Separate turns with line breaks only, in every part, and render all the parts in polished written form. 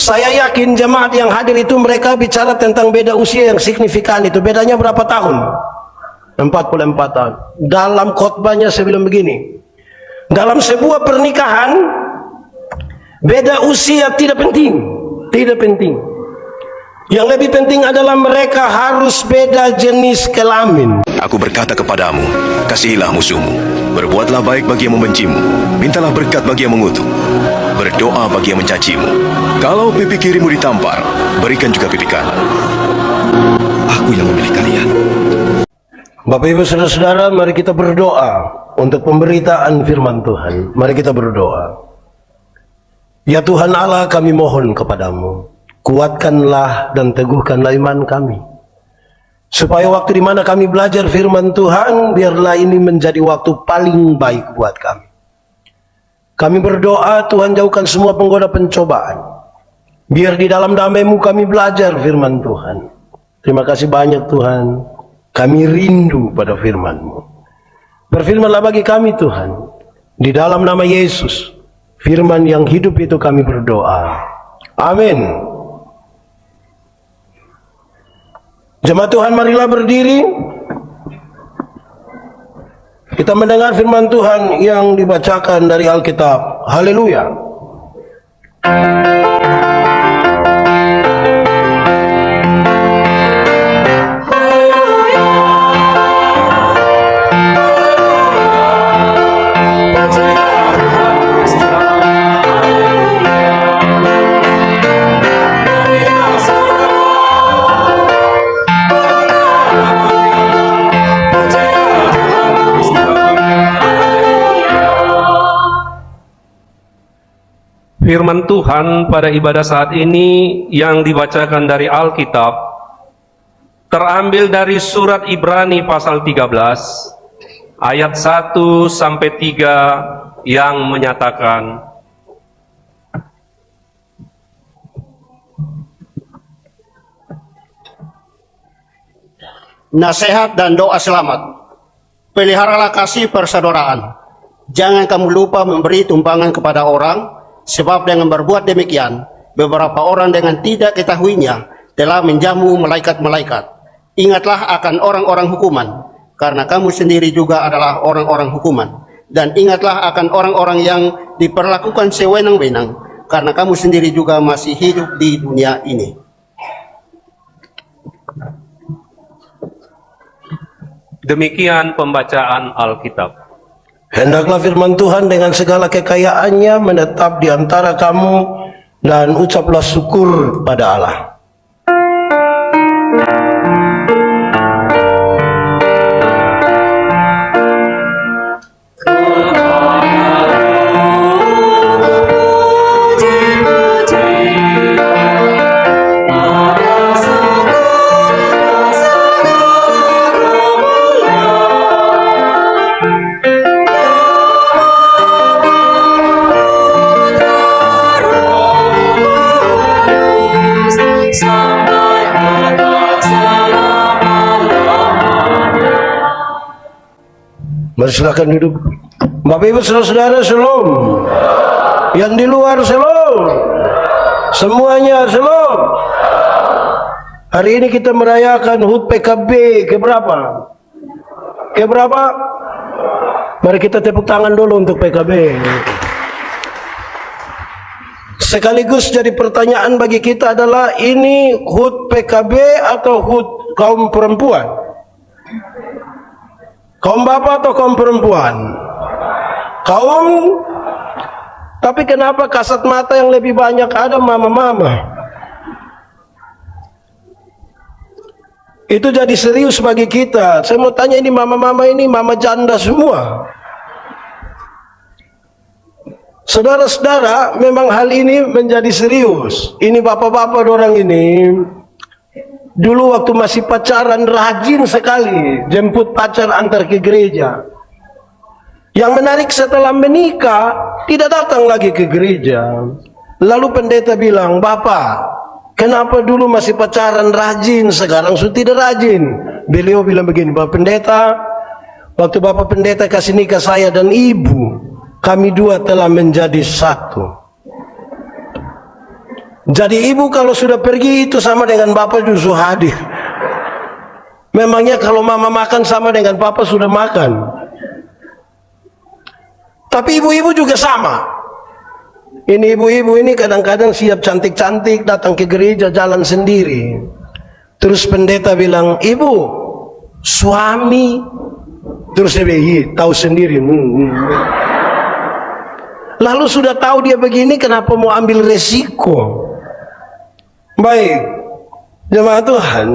Saya yakin jemaat yang hadir itu mereka bicara tentang beda usia yang signifikan itu. Bedanya berapa tahun? 44 tahun. Dalam khotbahnya saya bilang begini, dalam sebuah pernikahan beda usia tidak penting. Tidak penting. Yang lebih penting adalah mereka harus beda jenis kelamin.
Aku berkata kepadamu, kasihilah musuhmu, berbuatlah baik bagi yang membencimu, mintalah berkat bagi yang mengutuk, berdoa bagi yang mencacimu. Kalau pipi kirimu ditampar, berikan juga pipi kanan. Aku yang memilih kalian.
Bapak Ibu Saudara-saudara, mari kita berdoa untuk pemberitaan firman Tuhan. Mari kita berdoa. Ya Tuhan Allah, kami mohon kepadamu, kuatkanlah dan teguhkanlah iman kami, supaya waktu di mana kami belajar firman Tuhan, biarlah ini menjadi waktu paling baik buat kami. Kami berdoa Tuhan, jauhkan semua penggoda pencobaan. Biar di dalam damai-Mu kami belajar firman Tuhan. Terima kasih banyak Tuhan. Kami rindu pada firman-Mu. Berfirmanlah bagi kami Tuhan. Di dalam nama Yesus, firman yang hidup itu kami berdoa. Amin. Jemaat Tuhan, marilah berdiri. Kita mendengar firman Tuhan yang dibacakan dari Alkitab. Haleluya.
Firman Tuhan pada ibadah saat ini yang dibacakan dari Alkitab terambil dari surat Ibrani pasal 13 ayat 1 sampai 3 yang menyatakan,
nasihat dan doa selamat. Peliharalah kasih persaudaraan. Jangan kamu lupa memberi tumpangan kepada orang, sebab dengan berbuat demikian, beberapa orang dengan tidak ketahuinya telah menjamu malaikat-malaikat. Ingatlah akan orang-orang hukuman, karena kamu sendiri juga adalah orang-orang hukuman. Dan ingatlah akan orang-orang yang diperlakukan sewenang-wenang, karena kamu sendiri juga masih hidup di dunia ini.
demikian pembacaan Alkitab.
Hendaklah firman Tuhan dengan segala kekayaannya menetap di antara kamu, dan ucaplah syukur pada Allah. Mari silakan duduk. Bapak Ibu Saudara-saudara, shalom. Yang di luar shalom. Semuanya shalom. Hari ini kita merayakan HUT PKB keberapa? Keberapa? Mari kita tepuk tangan dulu untuk PKB. Sekaligus jadi pertanyaan bagi kita adalah, ini HUT PKB atau HUT kaum perempuan? Kaum bapak atau kaum perempuan? Kaum. Tapi kenapa kasat mata yang lebih banyak ada mama-mama? Itu jadi serius bagi kita. Saya mau tanya, ini mama-mama ini mama janda semua. Saudara-saudara, memang hal ini menjadi serius. Ini bapak-bapak orang ini dulu waktu masih pacaran rajin sekali jemput pacar antar ke gereja. Yang menarik, setelah menikah tidak datang lagi ke gereja. Lalu pendeta bilang, "Bapak, kenapa dulu masih pacaran rajin, sekarang sudah tidak rajin?" Beliau bilang begini, "Bapak pendeta, waktu Bapak pendeta kasih nikah saya dan ibu, kami dua telah menjadi satu. Jadi ibu kalau sudah pergi itu sama dengan bapak justru hadir. Memangnya kalau mama makan sama dengan papa sudah makan. Tapi ibu-ibu juga sama. Ini ibu-ibu ini kadang-kadang siap cantik-cantik datang ke gereja jalan sendiri. Terus pendeta bilang, ibu, suami. Terus dia bilang, tahu sendiri. Lalu sudah tahu dia begini, kenapa mau ambil resiko? Baik, jemaat Tuhan,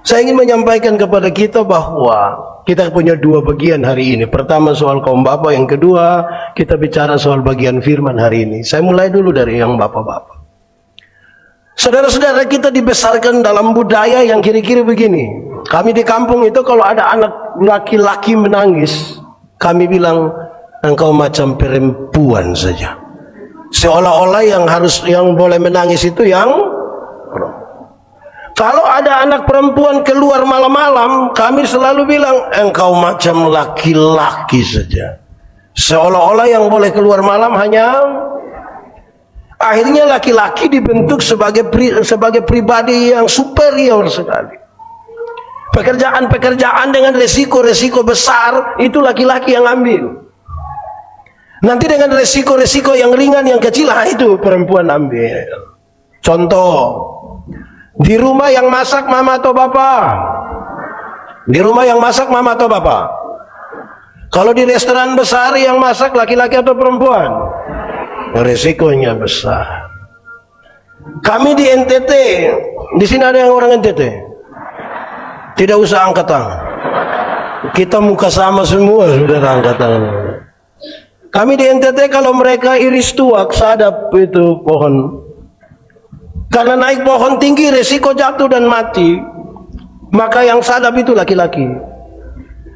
saya ingin menyampaikan kepada kita bahwa kita punya dua bagian hari ini. Pertama soal kaum bapak, yang kedua kita bicara soal bagian firman hari ini. Saya mulai dulu dari yang bapak-bapak. Saudara-saudara, kita dibesarkan dalam budaya yang kira-kira begini. Kami di kampung itu kalau ada anak laki-laki menangis, kami bilang, engkau macam perempuan saja. Seolah-olah yang boleh menangis itu yang kalau ada anak perempuan keluar malam-malam, kami selalu bilang, engkau macam laki-laki saja. Seolah-olah yang boleh keluar malam hanya... Akhirnya laki-laki dibentuk sebagai pribadi yang superior sekali. Pekerjaan-pekerjaan dengan resiko-resiko besar, itu laki-laki yang ambil. Nanti dengan resiko-resiko yang ringan, yang kecil, itu perempuan ambil. Contoh, di rumah yang masak mama atau bapak? Di rumah yang masak mama atau bapak? Kalau di restoran besar yang masak laki-laki atau perempuan? Resikonya besar. Kami di NTT, di sini ada yang orang NTT? Tidak usah angkat tangan. Kita muka sama semua, saudara, angkat tangan. Kami di NTT kalau mereka iris tuak, sadap itu pohon. Karena naik pohon tinggi resiko jatuh dan mati, maka yang sadap itu laki-laki.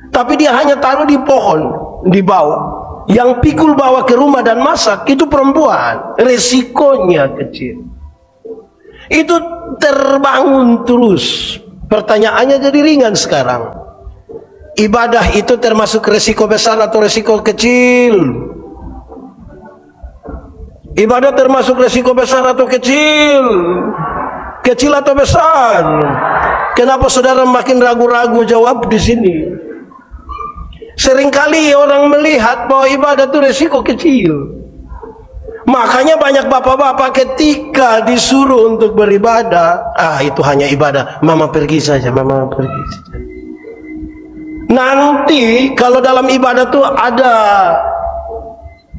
Tapi dia hanya taruh di pohon, di bawah. Yang pikul bawa ke rumah dan masak itu perempuan. Resikonya kecil. Itu terbangun terus. Pertanyaannya jadi ringan sekarang. Ibadah itu termasuk resiko besar atau resiko kecil? Ibadah termasuk resiko besar atau kecil? Kecil atau besar? Kenapa saudara makin ragu-ragu jawab di sini? Seringkali orang melihat bahwa ibadah itu resiko kecil. Makanya banyak bapak-bapak ketika disuruh untuk beribadah, itu hanya ibadah, mama pergi saja, mama pergi saja. Nanti kalau dalam ibadah itu ada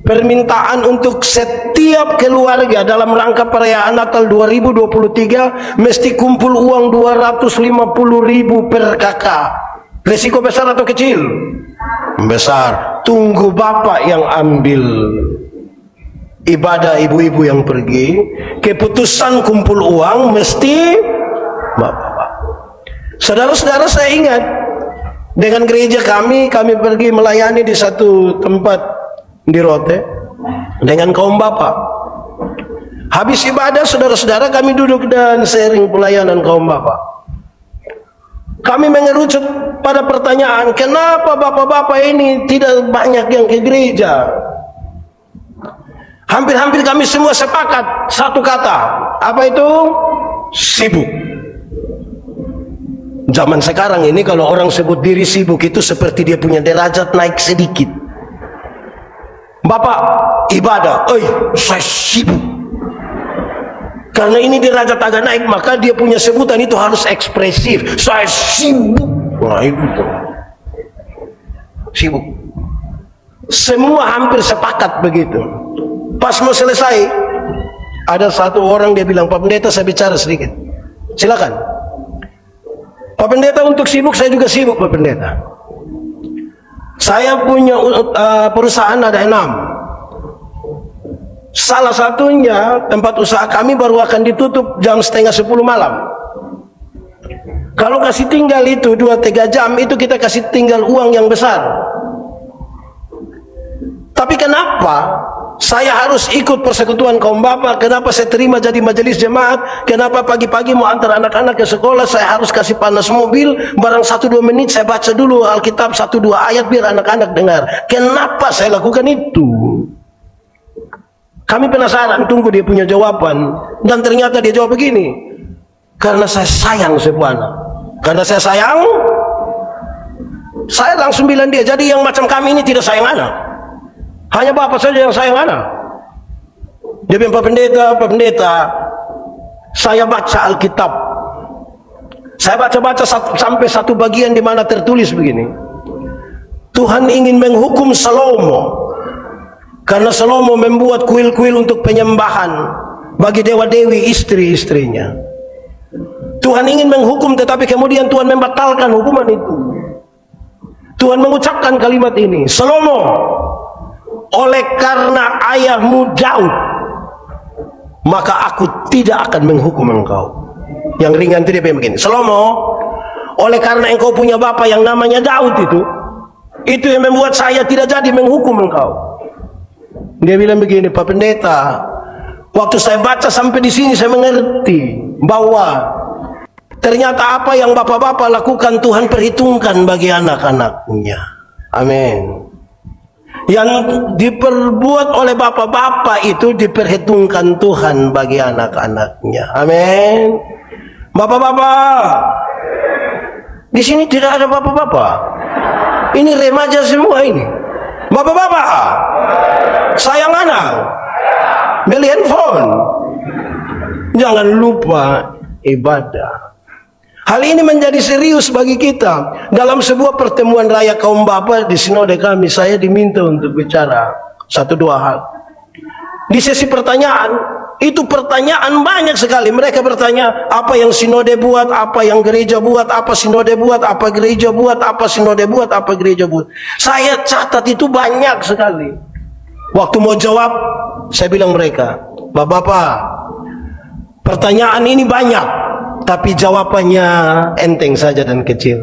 permintaan untuk setiap keluarga dalam rangka perayaan Natal 2023 mesti kumpul uang 250.000 per kakak. Resiko besar atau kecil? Besar. Tunggu bapak yang ambil ibadah, ibu-ibu yang pergi. Keputusan kumpul uang mesti bapak. Saudara-saudara, saya ingat dengan gereja kami pergi melayani di satu tempat di Rote dengan kaum bapak. Habis ibadah, saudara-saudara, kami duduk dan sharing pelayanan kaum bapak. Kami mengerucut pada pertanyaan, kenapa bapak-bapak ini tidak banyak yang ke gereja? Hampir-hampir kami semua sepakat satu kata. Apa itu? Sibuk. Zaman sekarang ini kalau orang sebut diri sibuk itu seperti dia punya derajat naik sedikit. Bapak ibadah, saya sibuk. Karena ini derajat agak naik, maka dia punya sebutan itu harus ekspresif. Saya sibuk. Wah, itu sibuk. Semua hampir sepakat begitu. Pas mau selesai, ada satu orang dia bilang, Pak Pendeta, saya bicara sedikit. Silakan. Pak Pendeta, untuk sibuk saya juga sibuk, Pak Pendeta. Saya punya perusahaan ada 6. Salah satunya tempat usaha kami baru akan ditutup jam 9:30 malam. Kalau kasih tinggal itu 2-3 jam, itu kita kasih tinggal uang yang besar. Tapi kenapa saya harus ikut persekutuan kaum bapak? Kenapa saya terima jadi majelis jemaat? Kenapa pagi-pagi mau antar anak-anak ke sekolah saya harus kasih panas mobil? Barang 1-2 menit saya baca dulu Alkitab 1-2 ayat biar anak-anak dengar. Kenapa saya lakukan itu? Kami penasaran, tunggu dia punya jawaban. Dan ternyata dia jawab begini, karena saya sayang sebuah anak. Karena saya sayang, saya langsung bilang dia, jadi yang macam kami ini tidak sayang anak. Hanya bapak saja yang sayang anak. Dia bilang, Pak Pendeta, saya baca Alkitab. Saya baca-baca sampai satu bagian di mana tertulis begini. Tuhan ingin menghukum Salomo karena Salomo membuat kuil-kuil untuk penyembahan bagi dewa-dewi istri-istrinya. Tuhan ingin menghukum, tetapi kemudian Tuhan membatalkan hukuman itu. Tuhan mengucapkan kalimat ini, Salomo, oleh karena ayahmu Daud, maka aku tidak akan menghukum engkau. Yang ringan itu dia begini, Salomo, oleh karena engkau punya bapak yang namanya Daud itu yang membuat saya tidak jadi menghukum engkau. Dia bilang begini, Pak Pendeta, waktu saya baca sampai di sini saya mengerti bahwa ternyata apa yang bapak-bapak lakukan Tuhan perhitungkan bagi anak-anaknya. Amin. Yang diperbuat oleh bapak-bapak itu diperhitungkan Tuhan bagi anak-anaknya. Amin. Bapak-bapak, di sini tidak ada bapak-bapak. Ini remaja semua ini. Bapak-bapak, sayang anak, beli handphone, jangan lupa ibadah. Hal ini menjadi serius bagi kita. Dalam sebuah pertemuan raya kaum bapa di sinode kami, saya diminta untuk bicara 1-2 hal. Di sesi pertanyaan, itu pertanyaan banyak sekali. Mereka bertanya, apa yang sinode buat, apa yang gereja buat, apa sinode buat, apa gereja buat, apa sinode buat, apa gereja buat. Saya catat itu banyak sekali. Waktu mau jawab, saya bilang mereka, Bapak-bapak, pertanyaan ini banyak, tapi jawabannya enteng saja dan kecil.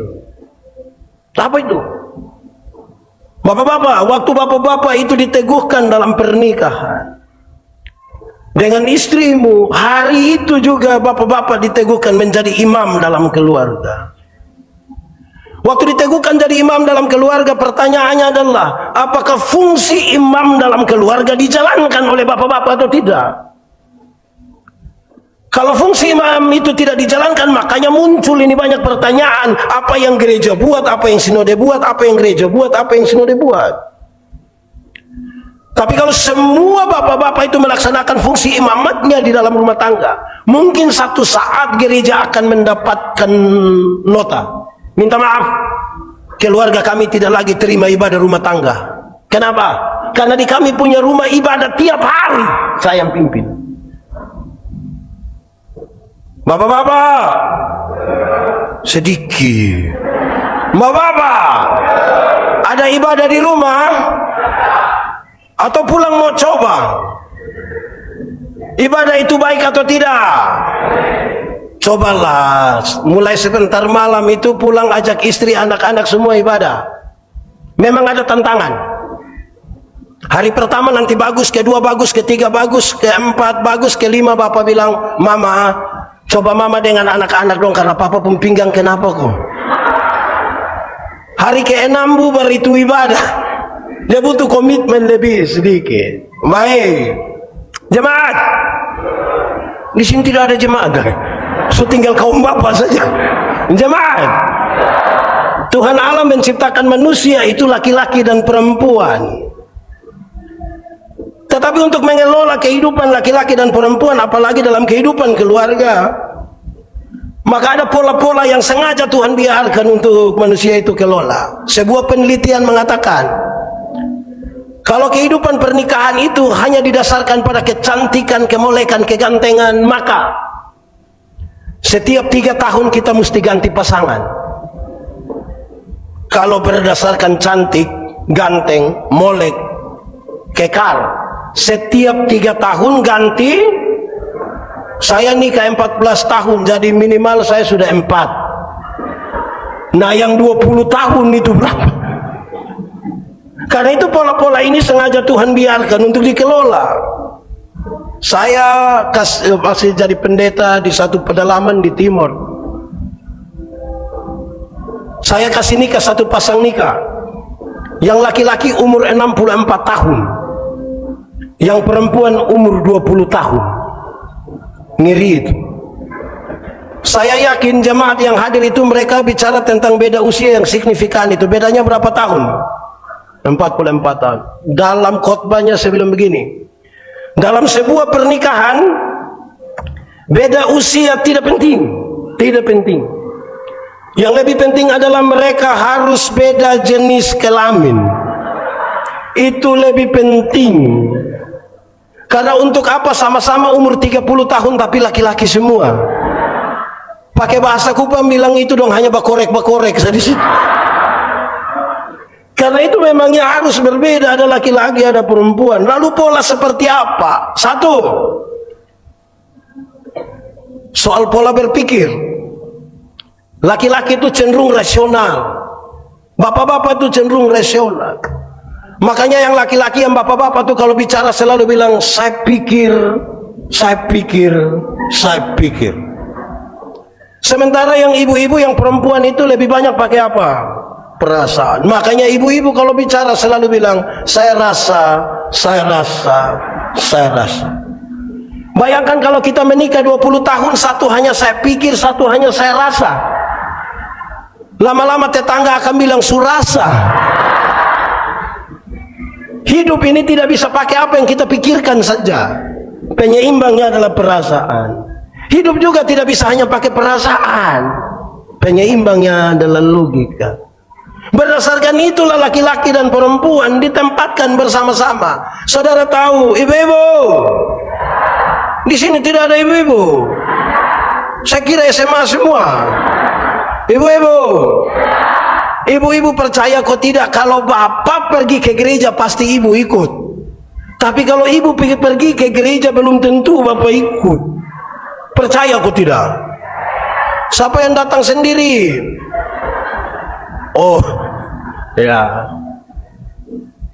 Apa itu? Bapak-bapak, waktu bapak-bapak itu diteguhkan dalam pernikahan dengan istrimu, hari itu juga bapak-bapak diteguhkan menjadi imam dalam keluarga. Waktu diteguhkan jadi imam dalam keluarga, pertanyaannya adalah, apakah fungsi imam dalam keluarga dijalankan oleh bapak-bapak atau tidak? Kalau fungsi imam itu tidak dijalankan, makanya muncul ini banyak pertanyaan. Apa yang gereja buat, apa yang sinode buat, apa yang gereja buat, apa yang sinode buat. Tapi kalau semua bapak-bapak itu melaksanakan fungsi imamatnya di dalam rumah tangga, mungkin satu saat gereja akan mendapatkan nota, minta maaf, keluarga kami tidak lagi terima ibadah rumah tangga. Kenapa? Karena di kami punya rumah ibadah tiap hari saya yang pimpin. Bapak-bapak, sedikit. Bapak-bapak, ada ibadah di rumah? Atau pulang mau coba? Ibadah itu baik atau tidak? Cobalah, mulai sebentar malam itu pulang ajak istri, anak-anak semua ibadah. Memang ada tantangan. Hari pertama nanti bagus, kedua bagus, ketiga bagus, keempat bagus, kelima bapak bilang, Mama, coba mama dengan anak-anak dong, karena papa pun pinggang, kenapa kok? Hari ke-6 bubar itu ibadah. Dia butuh komitmen lebih sedikit. Baik, jemaat. Di sini tidak ada jemaat, so tinggal kaum bapak saja. Jemaat, Tuhan Allah menciptakan manusia itu laki-laki dan perempuan. Tetapi untuk mengelola kehidupan laki-laki dan perempuan, apalagi dalam kehidupan keluarga, maka ada pola-pola yang sengaja Tuhan biarkan untuk manusia itu kelola. Sebuah penelitian mengatakan, kalau kehidupan pernikahan itu hanya didasarkan pada kecantikan, kemolekan, kegantengan, maka setiap 3 tahun kita mesti ganti pasangan. Kalau berdasarkan cantik, ganteng, molek, kekal, setiap 3 tahun ganti. Saya nikah 14 tahun, jadi minimal saya sudah 4. Nah yang 20 tahun itu berapa? Karena itu pola-pola ini sengaja Tuhan biarkan untuk dikelola. Saya masih jadi pendeta di satu pedalaman di timur. Saya kasih nikah satu pasang nikah. Yang laki-laki umur 64 tahun. Yang perempuan umur 20 tahun. Ngiri itu. Saya yakin jemaat yang hadir itu mereka bicara tentang beda usia yang signifikan itu. Bedanya berapa tahun? 44 tahun. Dalam khotbahnya saya bilang begini. Dalam sebuah pernikahan, beda usia tidak penting. Tidak penting. Yang lebih penting adalah mereka harus beda jenis kelamin. Itu lebih penting. Karena untuk apa sama-sama umur 30 tahun tapi laki-laki semua? Pakai bahasa Kupang bilang itu dong, hanya bakorek-bakorek di situ. Karena itu memangnya harus berbeda, ada laki-laki, ada perempuan. Lalu pola seperti apa? Satu, soal pola berpikir. Laki-laki itu cenderung rasional. Bapak-bapak itu cenderung rasional. Makanya yang laki-laki, yang bapak-bapak itu kalau bicara selalu bilang, saya pikir, saya pikir, saya pikir. Sementara yang ibu-ibu, yang perempuan itu lebih banyak pakai apa? Perasaan. Makanya ibu-ibu kalau bicara selalu bilang, saya rasa, saya rasa, saya rasa. Bayangkan kalau kita menikah 20 tahun, satu hanya saya pikir, satu hanya saya rasa. Lama-lama tetangga akan bilang surasa. Hidup ini tidak bisa pakai apa yang kita pikirkan saja. Penyeimbangnya adalah perasaan. Hidup juga tidak bisa hanya pakai perasaan. Penyeimbangnya adalah logika. Berdasarkan itulah laki-laki dan perempuan ditempatkan bersama-sama. Saudara tahu, ibu-ibu, di sini tidak ada ibu-ibu. Saya kira SMA semua. Ibu-ibu, ibu-ibu percaya kok tidak, kalau bapak pergi ke gereja pasti ibu ikut. Tapi kalau ibu pergi ke gereja belum tentu bapak ikut. Percaya kok tidak? Siapa yang datang sendiri? Oh, ya.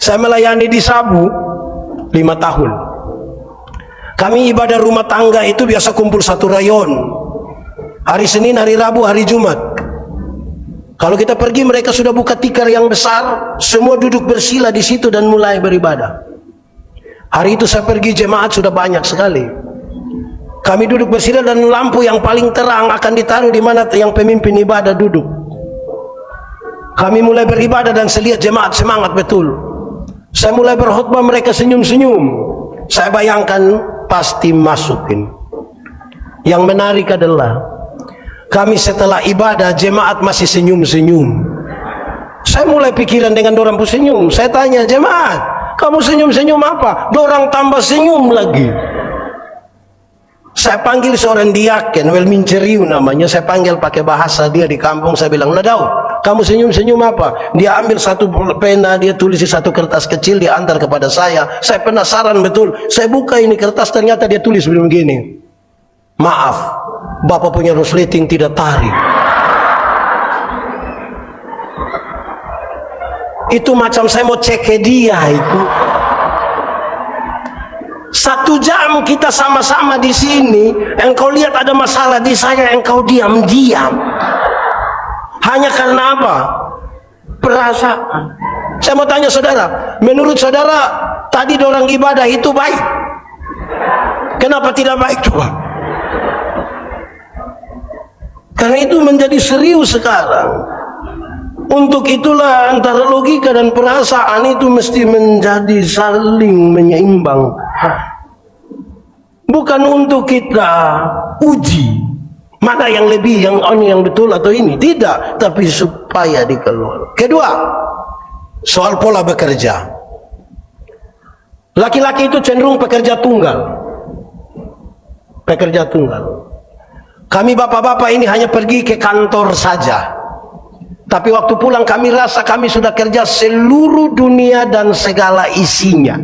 Saya melayani di Sabu 5 tahun. Kami ibadah rumah tangga itu biasa kumpul satu rayon. Hari Senin, hari Rabu, hari Jumat. Kalau kita pergi, mereka sudah buka tikar yang besar, semua duduk bersila di situ dan mulai beribadah. Hari itu saya pergi, jemaat sudah banyak sekali. Kami duduk bersila dan lampu yang paling terang akan ditaruh di mana yang pemimpin ibadah duduk. Kami mulai beribadah dan saya lihat jemaat semangat betul. Saya mulai berkhutbah, mereka senyum-senyum. Saya bayangkan pasti masukin. Yang menarik adalah kami setelah ibadah jemaat masih senyum-senyum. Saya mulai pikiran dengan dorang pun senyum. Saya tanya, jemaat, kamu senyum-senyum apa? Dorang tambah senyum lagi. Saya panggil seorang diaken, Welmin Ceriu namanya. Saya panggil pakai bahasa dia di kampung. Saya bilang, Nadau, kamu senyum-senyum apa? Dia ambil satu pena, dia tulis di satu kertas kecil, dia antar kepada saya. Saya penasaran betul. Saya buka ini kertas, ternyata dia tulis begini. Maaf, Bapak punya resleting tidak tarik. Itu macam saya mau cek ke dia itu. 1 jam kita sama-sama di sini, engkau lihat ada masalah di saya, engkau diam-diam. Hanya karena apa? Perasaan. Saya mau tanya saudara, menurut saudara tadi orang ibadah itu baik? Kenapa tidak baik coba? Karena itu menjadi serius sekarang. Untuk itulah antara logika dan perasaan itu mesti menjadi saling menyeimbang. Bukan untuk kita uji mana yang lebih, yang betul atau ini. Tidak, tapi supaya dikeluar. Kedua, soal pola bekerja. Laki-laki itu cenderung pekerja tunggal. Pekerja tunggal. Kami bapak-bapak ini hanya pergi ke kantor saja. Tapi waktu pulang kami rasa kami sudah kerja seluruh dunia dan segala isinya.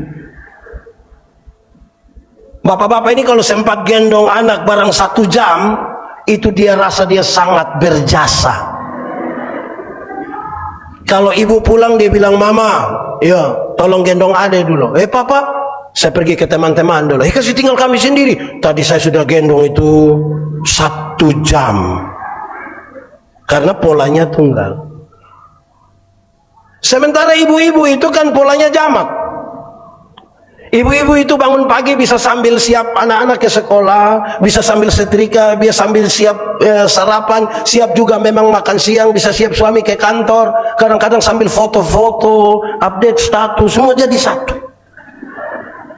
Bapak-bapak ini kalau sempat gendong anak barang 1 jam, itu dia rasa dia sangat berjasa. Kalau ibu pulang dia bilang, Mama, ya tolong gendong adek dulu. Papa, saya pergi ke teman-teman dulu. Kasih tinggal kami sendiri. Tadi saya sudah gendong itu 1 jam. Karena polanya tunggal. Sementara ibu-ibu itu kan polanya jamak. Ibu-ibu itu bangun pagi bisa sambil siap anak-anak ke sekolah, bisa sambil setrika, bisa sambil siap sarapan, siap juga memang makan siang, bisa siap suami ke kantor, kadang-kadang sambil foto-foto, update status, semua jadi satu.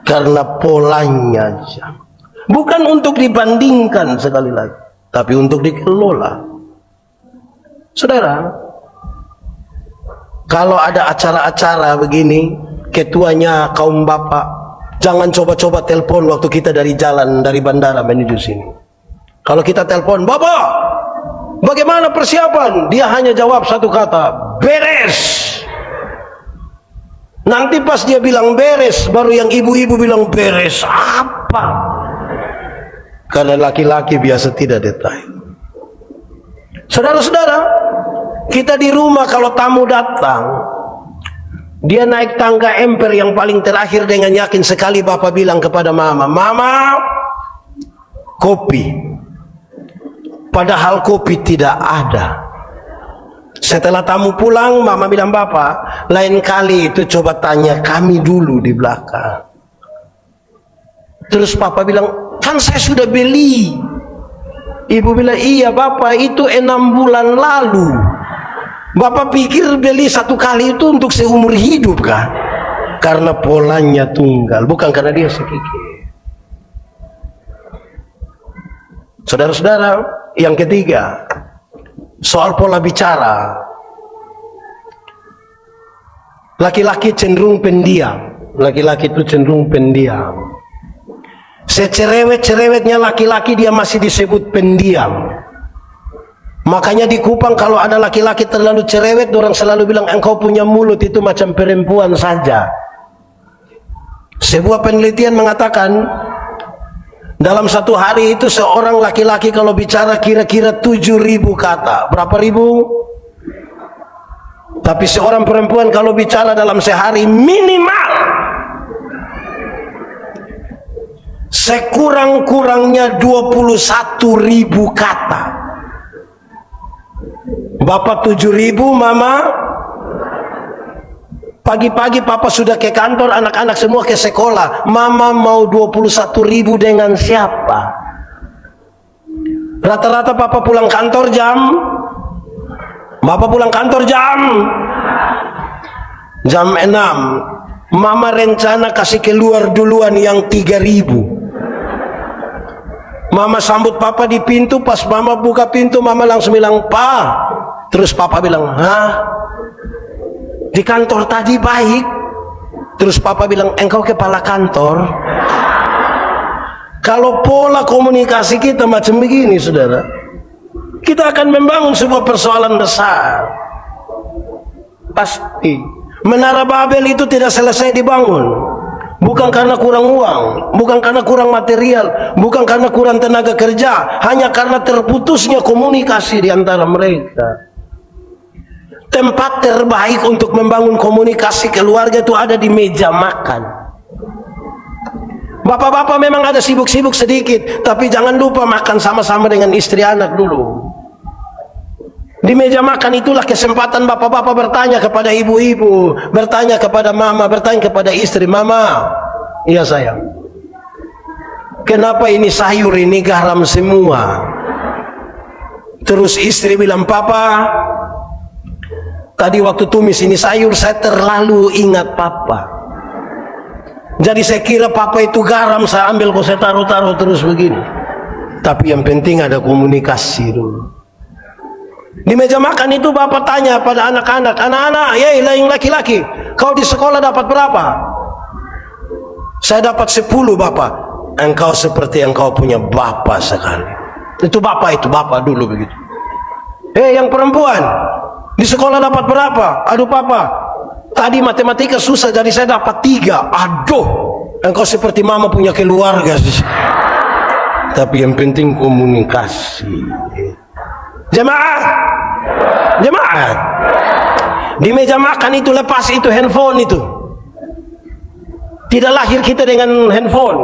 Karena polanya aja. Bukan untuk dibandingkan sekali lagi, tapi untuk dikelola. Saudara, kalau ada acara-acara begini, ketuanya kaum bapak, jangan coba-coba telepon waktu kita dari jalan, dari bandara menuju sini. Kalau kita telepon, "Bapak, bagaimana persiapan?" Dia hanya jawab satu kata, "Beres." Nanti pas dia bilang beres, baru yang ibu-ibu bilang, "Beres apa?" Karena laki-laki biasa tidak detail. Saudara-saudara, kita di rumah kalau tamu datang, dia naik tangga emper yang paling terakhir dengan yakin sekali bapak bilang kepada mama, "Mama, kopi." Padahal kopi tidak ada. Setelah tamu pulang, mama bilang, "Bapak, lain kali itu coba tanya kami dulu di belakang." Terus papa bilang, "Kan saya sudah beli." Ibu bilang, "Iya bapak, itu 6 bulan lalu. Bapak pikir beli satu kali itu untuk seumur hidup kah?" Karena polanya tunggal, bukan karena dia sedikit. Saudara-saudara, yang ketiga, soal pola bicara. Laki-laki cenderung pendiam. Laki-laki itu cenderung pendiam. Secerewet-cerewetnya laki-laki dia masih disebut pendiam. Makanya di Kupang kalau ada laki-laki terlalu cerewet, orang selalu bilang, "Engkau punya mulut itu macam perempuan saja." Sebuah penelitian mengatakan, dalam satu hari itu seorang laki-laki kalau bicara kira-kira 7.000 kata. Berapa ribu? Tapi seorang perempuan kalau bicara dalam sehari minimal sekurang-kurangnya 21.000 kata. Bapak 7.000, mama pagi-pagi papa sudah ke kantor, anak-anak semua ke sekolah. Mama mau 21.000 dengan siapa? Rata-rata papa pulang kantor jam, bapak pulang kantor jam 6. Mama rencana kasih keluar duluan yang 3.000. Mama sambut papa di pintu, pas mama buka pintu, mama langsung bilang, "Pa." Terus papa bilang, "Hah? Di kantor tadi baik." Terus papa bilang, "Engkau kepala kantor?" Kalau pola komunikasi kita macam begini, saudara, kita akan membangun sebuah persoalan besar. Pasti. Menara Babel itu tidak selesai dibangun. Bukan karena kurang uang, bukan karena kurang material, bukan karena kurang tenaga kerja, hanya karena terputusnya komunikasi di antara mereka. Tempat terbaik untuk membangun komunikasi keluarga itu ada di meja makan. Bapak-bapak memang ada sibuk-sibuk sedikit, tapi jangan lupa makan sama-sama dengan istri anak dulu. Di meja makan itulah kesempatan bapak-bapak bertanya kepada ibu-ibu, bertanya kepada mama, bertanya kepada istri, "Mama, iya sayang, kenapa ini sayur ini garam semua?" Terus istri bilang, "Papa, tadi waktu tumis ini sayur saya terlalu ingat papa. Jadi saya kira papa itu garam, saya ambil kok saya taruh-taruh terus begini." Tapi yang penting ada komunikasi dulu. Di meja makan itu bapak tanya pada anak-anak, "Anak-anak, yang laki-laki, kau di sekolah dapat berapa?" "Saya dapat 10 bapak." "Engkau seperti engkau punya bapak sekali." Itu bapak dulu begitu. Yang perempuan, di sekolah dapat berapa?" "Aduh papa, tadi matematika susah jadi saya dapat 3. "Aduh, engkau seperti mama punya keluarga." Tapi yang penting komunikasi. Jemaah, di meja makan itu lepas itu handphone itu. Tidak lahir kita dengan handphone.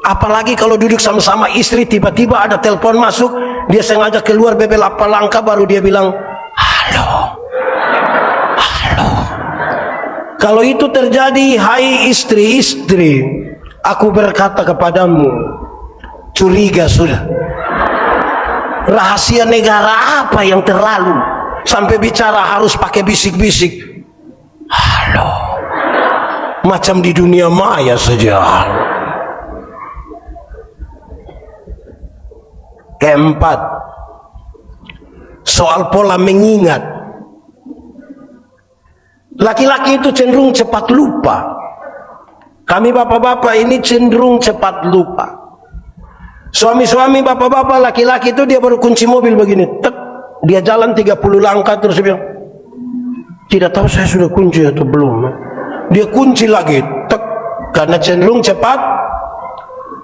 Apalagi kalau duduk sama-sama istri, tiba-tiba ada telepon masuk, dia sengaja keluar bebel apa langkah baru dia bilang, "Halo, halo." Kalau itu terjadi, hai istri-istri, aku berkata kepadamu, curiga sudah. Rahasia negara apa yang terlalu sampai bicara harus pakai bisik-bisik? Halo, macam di dunia maya saja. Keempat, soal pola mengingat. Laki-laki itu cenderung cepat lupa. Kami bapak-bapak ini cenderung cepat lupa. Suami-suami, bapak-bapak, laki-laki itu dia baru kunci mobil begini, tek, dia jalan 30 langkah terus dia bilang, tidak tahu saya sudah kunci atau belum. Dia kunci lagi, tek, karena cenderung cepat.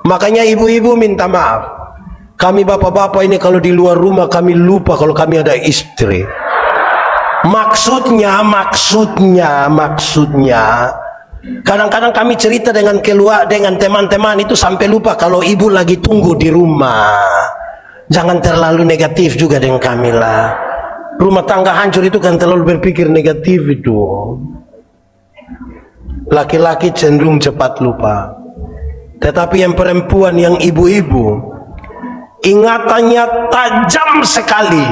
Makanya ibu-ibu minta maaf. Kami bapak-bapak ini kalau di luar rumah kami lupa kalau kami ada istri. Maksudnya kadang-kadang kami cerita dengan teman-teman itu sampai lupa kalau ibu lagi tunggu di rumah. Jangan terlalu negatif juga dengan kami lah. Rumah tangga hancur itu kan terlalu berpikir negatif itu. Laki-laki cenderung cepat lupa. Tetapi yang perempuan, yang ibu-ibu, ingatannya tajam sekali.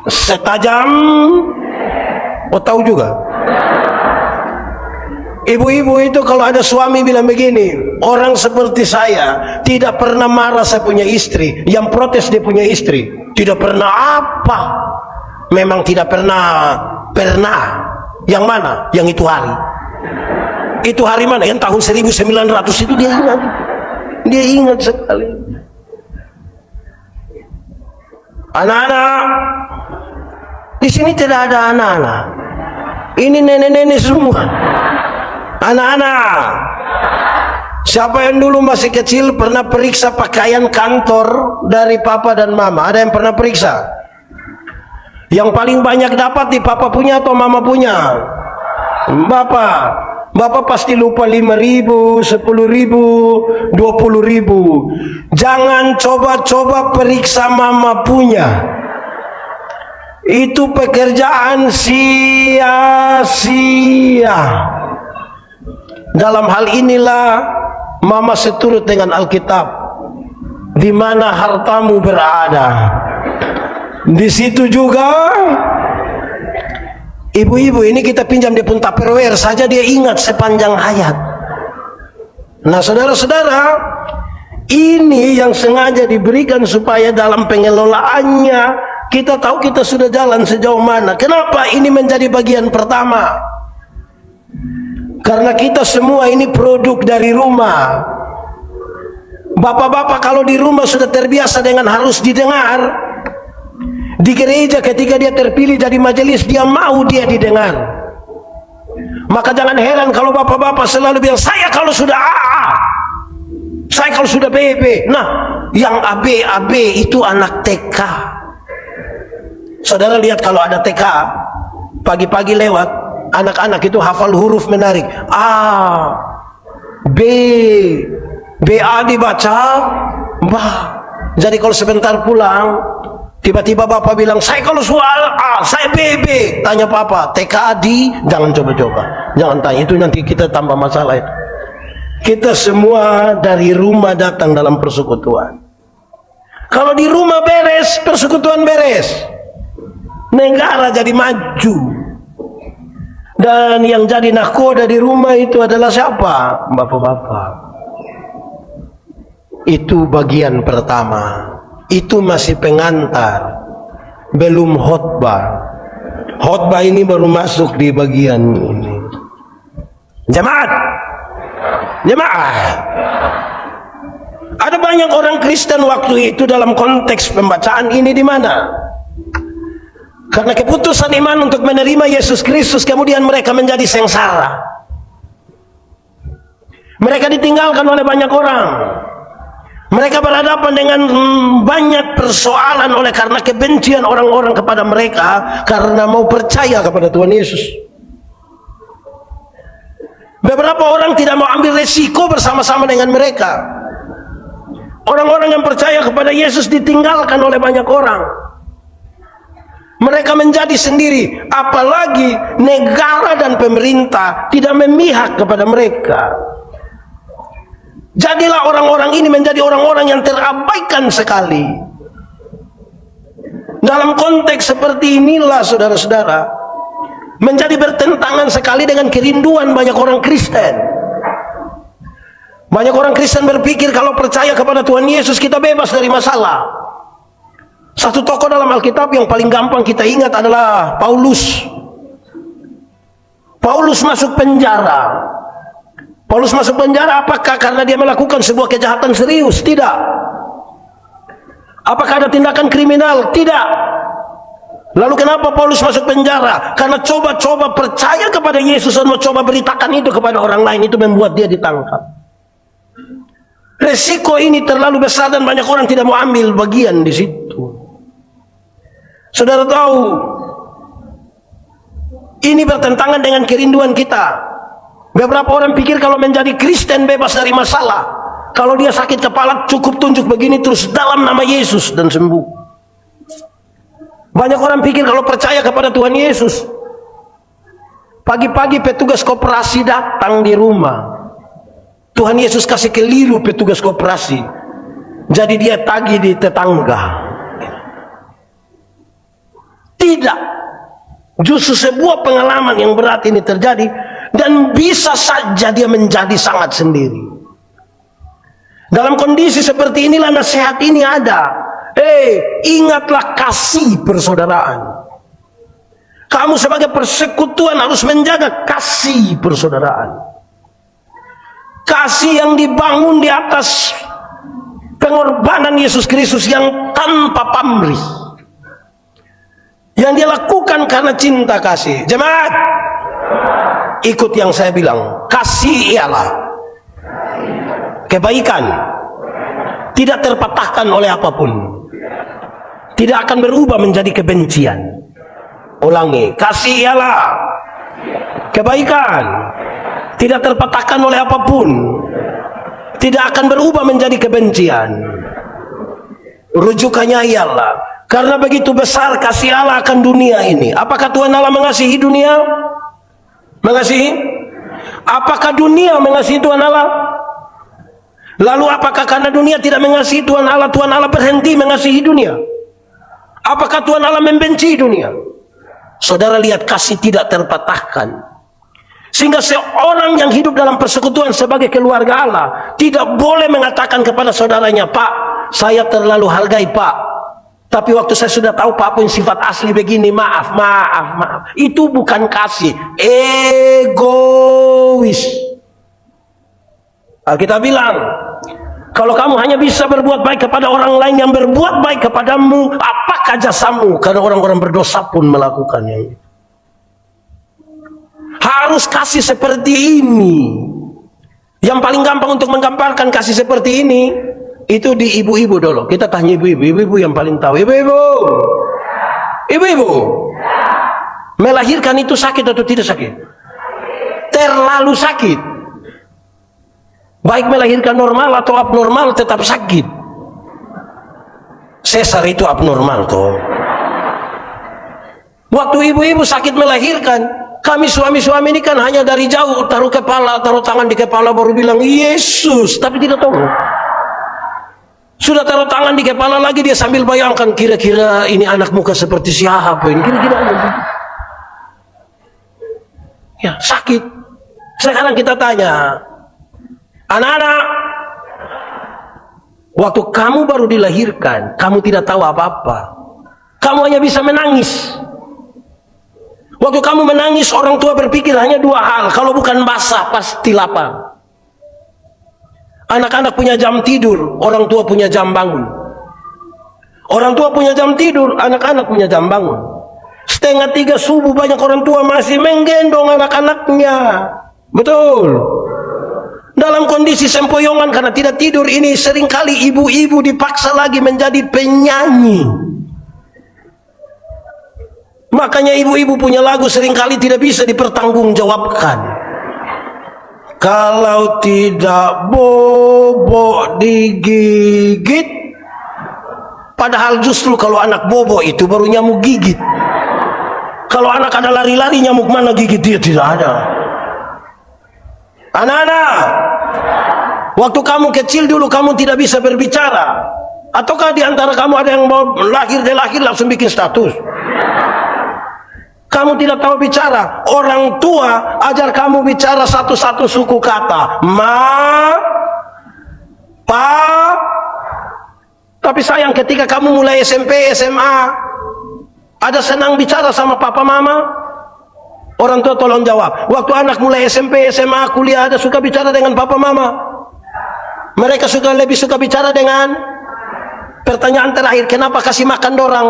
Setajam, oh tahu juga. Ibu-ibu itu kalau ada suami bilang begini, orang seperti saya tidak pernah marah saya punya istri, yang protes dia punya istri, tidak pernah apa, memang tidak pernah. Yang mana? Yang itu hari. Itu hari mana? Yang tahun 1900 itu dia ingat sekali. Anak-anak, di sini tidak ada anak-anak. Ini nenek-nenek semua. Anak-anak, siapa yang dulu masih kecil pernah periksa pakaian kantor dari papa dan mama? Ada yang pernah periksa? Yang paling banyak dapat di papa punya atau mama punya? Bapak pasti lupa 5.000, 10.000, 20.000. Jangan coba-coba periksa mama punya. Itu pekerjaan sia-sia. Dalam hal inilah mama seturut dengan Alkitab. Di mana hartamu berada, di situ juga. Ibu-ibu ini kita pinjam dia pun Tupperware saja dia ingat sepanjang hayat. Nah saudara-saudara, ini yang sengaja diberikan supaya dalam pengelolaannya kita tahu kita sudah jalan sejauh mana. Kenapa ini menjadi bagian pertama? Karena kita semua ini produk dari rumah. Bapak-bapak kalau di rumah sudah terbiasa dengan harus didengar. Di gereja ketika dia terpilih jadi majelis, dia mau dia didengar. Maka jangan heran kalau bapak-bapak selalu bilang, saya kalau sudah AA, saya kalau sudah BB. Nah, yang AB itu anak TK. Saudara lihat kalau ada TK, pagi-pagi lewat, anak-anak itu hafal huruf menarik. A, B, BA dibaca, ba. Jadi kalau sebentar pulang, tiba-tiba bapak bilang, saya kalau soal A, saya BB. Tanya papa, TK di, jangan coba-coba. Jangan tanya, itu nanti kita tambah masalah itu. Kita semua dari rumah datang dalam persekutuan. Kalau di rumah beres, persekutuan beres. Negara jadi maju. Dan yang jadi nahkoda di rumah itu adalah siapa? Bapak-bapak. Itu bagian pertama. Itu masih pengantar, belum khotbah. Khotbah ini baru masuk di bagian ini. Jemaat, ada banyak orang Kristen waktu itu dalam konteks pembacaan ini di mana? Karena keputusan iman untuk menerima Yesus Kristus, kemudian mereka menjadi sengsara. Mereka ditinggalkan oleh banyak orang. Mereka berhadapan dengan banyak persoalan oleh karena kebencian orang-orang kepada mereka karena mau percaya kepada Tuhan Yesus. Beberapa orang tidak mau ambil resiko bersama-sama dengan mereka. Orang-orang yang percaya kepada Yesus ditinggalkan oleh banyak orang. Mereka menjadi sendiri, apalagi negara dan pemerintah tidak memihak kepada mereka. Jadilah orang-orang ini menjadi orang-orang yang terabaikan sekali. Dalam konteks seperti inilah saudara-saudara, menjadi bertentangan sekali dengan kerinduan banyak orang Kristen. Banyak orang Kristen berpikir kalau percaya kepada Tuhan Yesus kita bebas dari masalah. Satu tokoh dalam Alkitab yang paling gampang kita ingat adalah Paulus. Paulus masuk penjara. Paulus masuk penjara apakah karena dia melakukan sebuah kejahatan serius? Tidak. Apakah ada tindakan kriminal? Tidak. Lalu kenapa Paulus masuk penjara? Karena coba-coba percaya kepada Yesus dan mencoba beritakan itu kepada orang lain, itu membuat dia ditangkap. Resiko ini terlalu besar dan banyak orang tidak mau ambil bagian di situ. Saudara tahu, ini bertentangan dengan kerinduan kita. Beberapa orang pikir kalau menjadi Kristen bebas dari masalah. Kalau dia sakit kepala cukup tunjuk begini terus dalam nama Yesus dan sembuh. Banyak orang pikir kalau percaya kepada Tuhan Yesus, pagi-pagi petugas koperasi datang di rumah, Tuhan Yesus kasih keliru petugas koperasi, jadi dia tagih di tetangga. Tidak. Justru sebuah pengalaman yang berat ini terjadi, dan bisa saja dia menjadi sangat sendiri. Dalam kondisi seperti inilah nasihat ini ada. Ingatlah kasih persaudaraan. Kamu sebagai persekutuan harus menjaga kasih persaudaraan. Kasih yang dibangun di atas pengorbanan Yesus Kristus yang tanpa pamrih. Yang dia lakukan karena cinta kasih. Jemaat, ikut yang saya bilang. Kasih ialah kebaikan, tidak terpatahkan oleh apapun, tidak akan berubah menjadi kebencian. Ulangi, kasih ialah kebaikan, tidak terpatahkan oleh apapun, tidak akan berubah menjadi kebencian. Rujukannya ialah, karena begitu besar kasih Allah akan dunia ini. Apakah Tuhan Allah mengasihi dunia? Mengasihi? Apakah dunia mengasihi Tuhan Allah? Lalu apakah karena dunia tidak mengasihi Tuhan Allah berhenti mengasihi dunia? Apakah Tuhan Allah membenci dunia? Saudara lihat, kasih tidak terpatahkan. Sehingga seorang yang hidup dalam persekutuan sebagai keluarga Allah tidak boleh mengatakan kepada saudaranya, Pak, saya terlalu hargai Pak, tapi waktu saya sudah tahu Pak punya sifat asli begini, maaf. Itu bukan kasih, egois. Alkitab bilang, kalau kamu hanya bisa berbuat baik kepada orang lain yang berbuat baik kepadamu, apakah jasamu? Karena orang-orang berdosa pun melakukannya. Harus kasih seperti ini. Yang paling gampang untuk menggambarkan kasih seperti ini, itu di ibu-ibu dulu. Kita tanya ibu-ibu. Ibu-ibu yang paling tahu. Ibu-ibu, melahirkan itu sakit atau tidak sakit? Terlalu sakit. Baik melahirkan normal atau abnormal tetap sakit. Sesar itu abnormal toh. Waktu ibu-ibu sakit melahirkan, kami suami-suami ini kan hanya dari jauh taruh tangan di kepala baru bilang Yesus, tapi tidak tahu. Sudah taruh tangan di kepala lagi dia sambil bayangkan kira-kira ini anak muka seperti siapa ini, kira-kira ya sakit. Sekarang kita tanya, anak-anak, waktu kamu baru dilahirkan, kamu tidak tahu apa-apa. Kamu hanya bisa menangis. Waktu kamu menangis, orang tua berpikir hanya dua hal. Kalau bukan basah, pasti lapar. Anak-anak punya jam tidur, orang tua punya jam bangun. Orang tua punya jam tidur, anak-anak punya jam bangun. 2:30 subuh banyak orang tua masih menggendong anak-anaknya. Betul. Dalam kondisi sempoyongan karena tidak tidur ini, seringkali ibu-ibu dipaksa lagi menjadi penyanyi. Makanya ibu-ibu punya lagu seringkali tidak bisa dipertanggungjawabkan. Kalau tidak bobok digigit, Padahal justru kalau anak bobo itu baru nyamuk gigit. Kalau anak ada lari-lari, nyamuk mana gigit dia? Tidak ada. Anak-anak, waktu kamu kecil dulu kamu tidak bisa berbicara, ataukah di antara kamu ada yang mau lahir langsung bikin status? Kamu tidak tahu bicara. Orang tua ajar kamu bicara satu-satu suku kata. Ma, pa. Tapi sayang ketika kamu mulai SMP, SMA, ada senang bicara sama papa mama? Orang tua tolong jawab. Waktu anak mulai SMP, SMA, kuliah, ada suka bicara dengan papa mama? Mereka lebih suka bicara dengan pertanyaan terakhir, kenapa kasih makan dorang?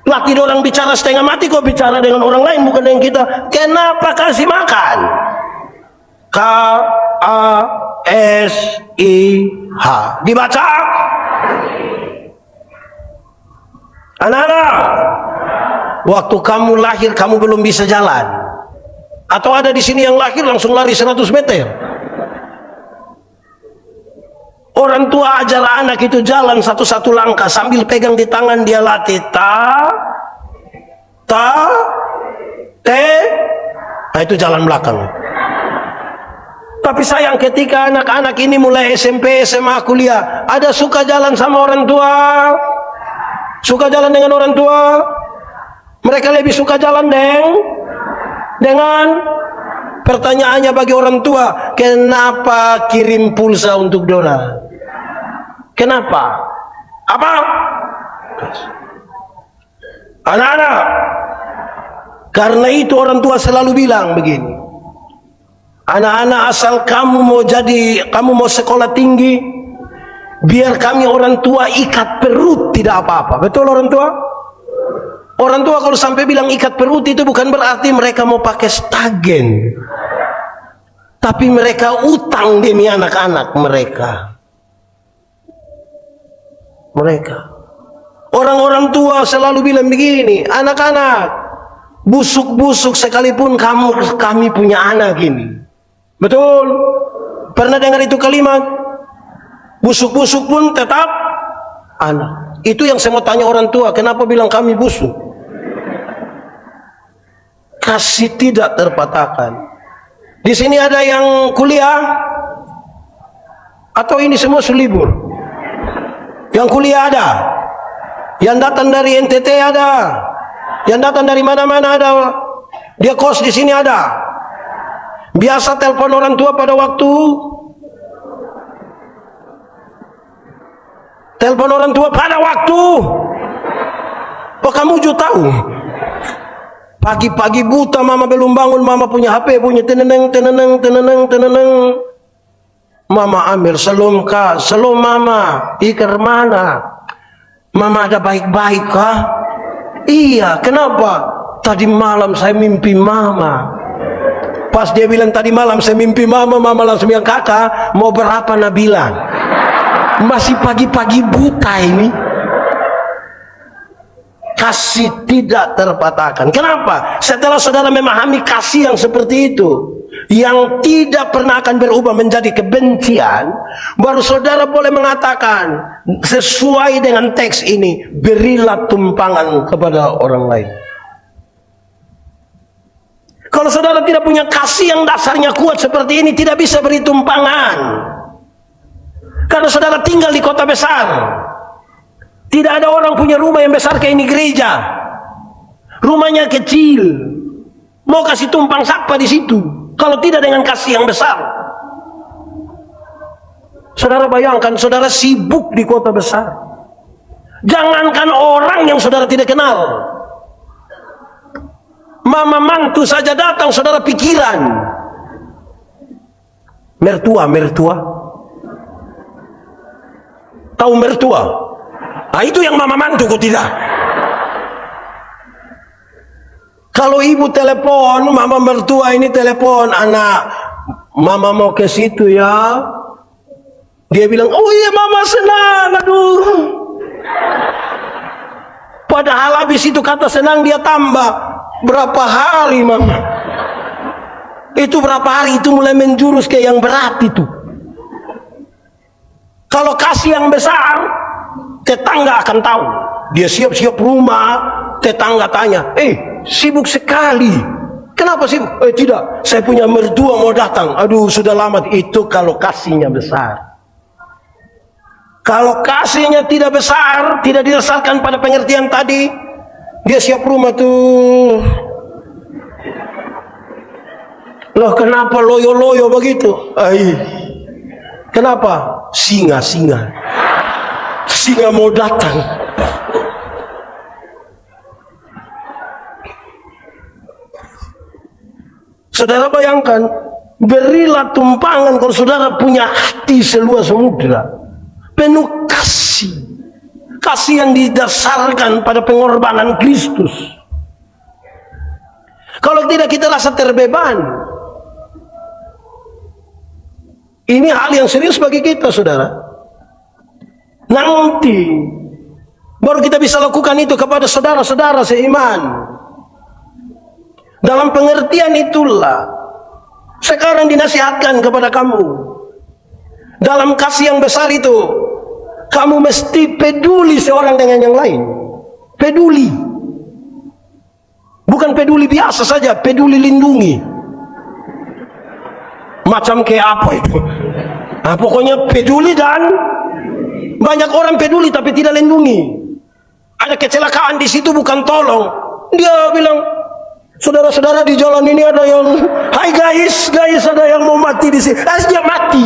Laki dorang bicara setengah mati, kok bicara dengan orang lain bukan dengan kita. Kenapa kasih makan? K-A-S-I-H. Dibaca. Anak-anak, waktu kamu lahir kamu belum bisa jalan. Atau ada di sini yang lahir langsung lari 100 meter. Orang tua ajar anak itu jalan satu-satu langkah sambil pegang di tangan, dia latih te. Nah, itu jalan belakang. Tapi sayang ketika anak-anak ini mulai SMP, SMA, kuliah, ada suka jalan sama orang tua, suka jalan dengan orang tua. Mereka lebih suka jalan dengan pertanyaannya bagi orang tua, kenapa kirim pulsa untuk Dora? Kenapa? Apa? Anak-anak, karena itu orang tua selalu bilang begini, anak-anak, asal kamu mau sekolah tinggi, biar kami orang tua ikat perut tidak apa-apa. Betul orang tua? Orang tua kalau sampai bilang ikat perut itu bukan berarti mereka mau pakai stagen, tapi mereka utang demi anak-anak mereka. Orang-orang tua selalu bilang begini, anak-anak, busuk-busuk sekalipun kami punya anak ini. Betul? Pernah dengar itu kalimat? Busuk-busuk pun tetap anak. Itu yang saya mau tanya orang tua, kenapa bilang kami busuk? Kasih tidak terpatahkan. Di sini ada yang kuliah atau ini semua selibur? Yang kuliah ada, yang datang dari NTT ada, yang datang dari mana-mana ada. Dia kos di sini ada. Biasa telepon orang tua pada waktu Oh, kamu juga tahu. Pagi-pagi buta mama belum bangun, mama punya HP, punya teneneng. Mama ambil, selom kak, selom mama, ikar mana? Mama ada baik-baik kah? Iya, kenapa? Tadi malam saya mimpi mama. Pas dia bilang tadi malam saya mimpi mama, mama langsung bilang, kakak mau berapa Nabila? Masih pagi-pagi buta ini. Kasih tidak terpatahkan. Kenapa? Setelah saudara memahami kasih yang seperti itu, yang tidak pernah akan berubah menjadi kebencian, baru saudara boleh mengatakan sesuai dengan teks ini, berilah tumpangan kepada orang lain. Kalau saudara tidak punya kasih yang dasarnya kuat seperti ini, tidak bisa beri tumpangan. Karena saudara tinggal di kota besar, tidak ada orang punya rumah yang besar kayak ini gereja. Rumahnya kecil, mau kasih tumpang siapa di situ? Kalau tidak dengan kasih yang besar. Saudara bayangkan, saudara sibuk di kota besar. Jangankan orang yang saudara tidak kenal, mama mantu saja datang, saudara pikiran. Mertua. Tahu mertua? Nah, itu yang mama mantu, kok tidak? Kalau ibu telepon, mama mertua ini telepon, anak, mama mau ke situ ya. Dia bilang, oh iya mama senang, aduh. Padahal habis itu kata senang dia tambah, berapa hari mama? Itu berapa hari itu mulai menjurus ke yang berat itu. Kalau kasih yang besar, tetangga akan tahu. Dia siap-siap rumah, tetangga tanya, sibuk sekali. Kenapa sibuk? Tidak, saya punya mertua mau datang. Aduh, sudah lama. Itu kalau kasihnya besar. Kalau kasihnya tidak besar, tidak didasarkan pada pengertian tadi, dia siap rumah tuh. Loh, kenapa loyo-loyo begitu? Kenapa? Singa mau datang. Saudara bayangkan, berilah tumpangan kalau saudara punya hati seluas samudra, penuh kasih. Kasih yang didasarkan pada pengorbanan Kristus. Kalau tidak, kita rasa terbeban. Ini hal yang serius bagi kita, saudara. Nanti baru kita bisa lakukan itu kepada saudara-saudara seiman. Dalam pengertian itulah sekarang dinasihatkan kepada kamu. Dalam kasih yang besar itu, kamu mesti peduli seorang dengan yang lain. Peduli. Bukan peduli biasa saja, peduli lindungi. Macam kayak apa itu? Pokoknya peduli, dan banyak orang peduli tapi tidak lindungi. Ada kecelakaan di situ, bukan tolong. Dia bilang, saudara-saudara di jalan ini ada yang, hai guys, ada yang mau mati di sini. Dia mati.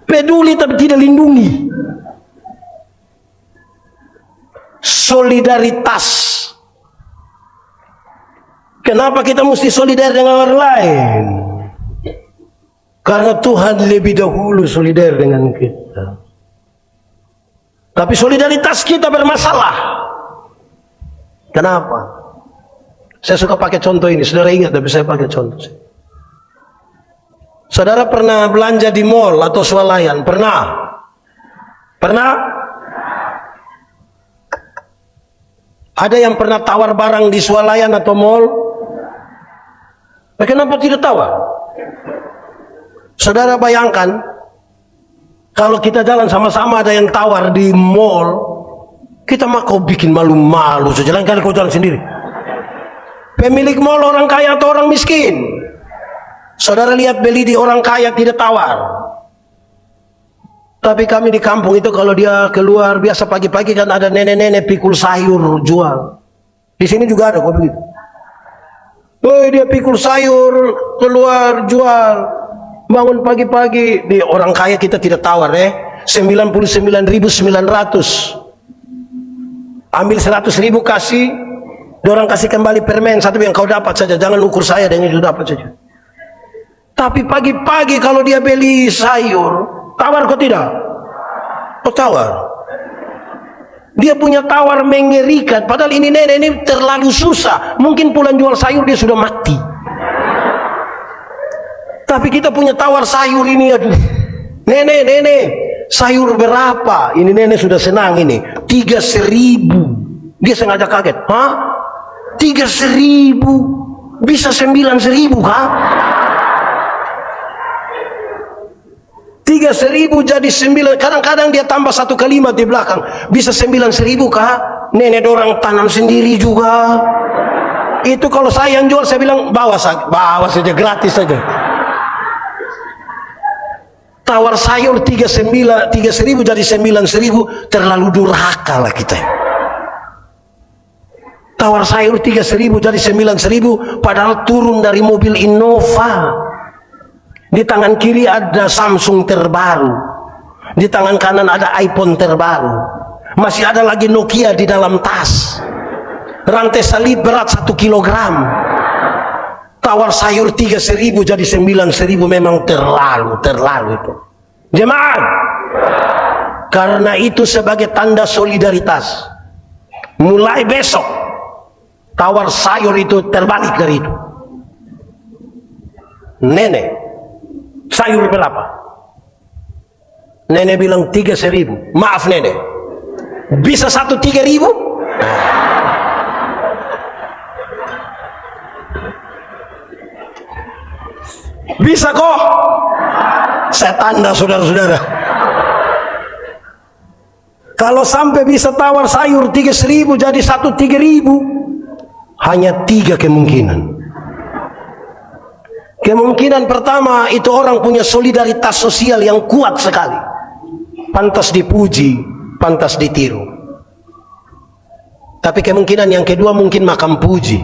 Peduli tapi tidak lindungi. Solidaritas. Kenapa kita mesti solidar dengan orang lain? Karena Tuhan lebih dahulu solidar dengan kita. Tapi solidaritas kita bermasalah. Kenapa? Saya suka pakai contoh ini. Saudara ingat, tapi saya pakai contoh. Saudara pernah belanja di mall atau swalayan? Pernah? Pernah? Ada yang pernah tawar barang di swalayan atau mall? Kenapa tidak tawar? Saudara bayangkan, kalau kita jalan sama-sama ada yang tawar di mall, kita mah kau bikin malu-malu. Sejalan kali kau jalan sendiri. Pemilik mall orang kaya atau orang miskin? Saudara lihat beli di orang kaya tidak tawar. Tapi kami di kampung itu kalau dia keluar biasa pagi-pagi kan ada nenek-nenek pikul sayur jual. Di sini juga ada kok begitu. Dia pikul sayur keluar jual. Bangun pagi-pagi, di orang kaya kita tidak tawar 99.900. Ambil 100.000 kasih, orang kasih kembali permen satu yang kau dapat saja, jangan ukur saya dengan itu dapat saja. Tapi pagi-pagi kalau dia beli sayur, tawar kok tidak? Kok tawar? Dia punya tawar mengerikan. Padahal ini nenek ini terlalu susah. Mungkin pulang jual sayur dia sudah mati. Tapi kita punya tawar sayur ini, aduh. Nenek, sayur berapa? Ini nenek sudah senang ini. 3.000. Dia sengaja kaget. 3.000? Bisa 9.000 kah? 3.000 jadi 9. Kadang-kadang dia tambah satu kalimat di belakang. Bisa 9.000 kah? Nenek orang tanam sendiri juga. Itu kalau saya yang jual, saya bilang bawa saja gratis saja. Tawar sayur 3.000 jadi 9.000, terlalu durhaka lah kita. Tawar sayur 3.000 jadi 9.000, padahal turun dari mobil Innova. Di tangan kiri ada Samsung terbaru, di tangan kanan ada iPhone terbaru, masih ada lagi Nokia di dalam tas. Rantai salib berat 1 kilogram. Tawar sayur 3.000 jadi 9.000 memang terlalu itu. Jemaat, karena itu sebagai tanda solidaritas, mulai besok tawar sayur itu terbalik dari itu. Nenek, sayur berapa? Nenek bilang 3.000. Maaf nenek, bisa 1 3.000? Bisa kok. Saya tanda saudara-saudara. Kalau sampai bisa tawar sayur 3.000 jadi 3.000, hanya 3 kemungkinan. Kemungkinan pertama, itu orang punya solidaritas sosial yang kuat sekali. Pantas dipuji, pantas ditiru. Tapi kemungkinan yang kedua mungkin makam puji.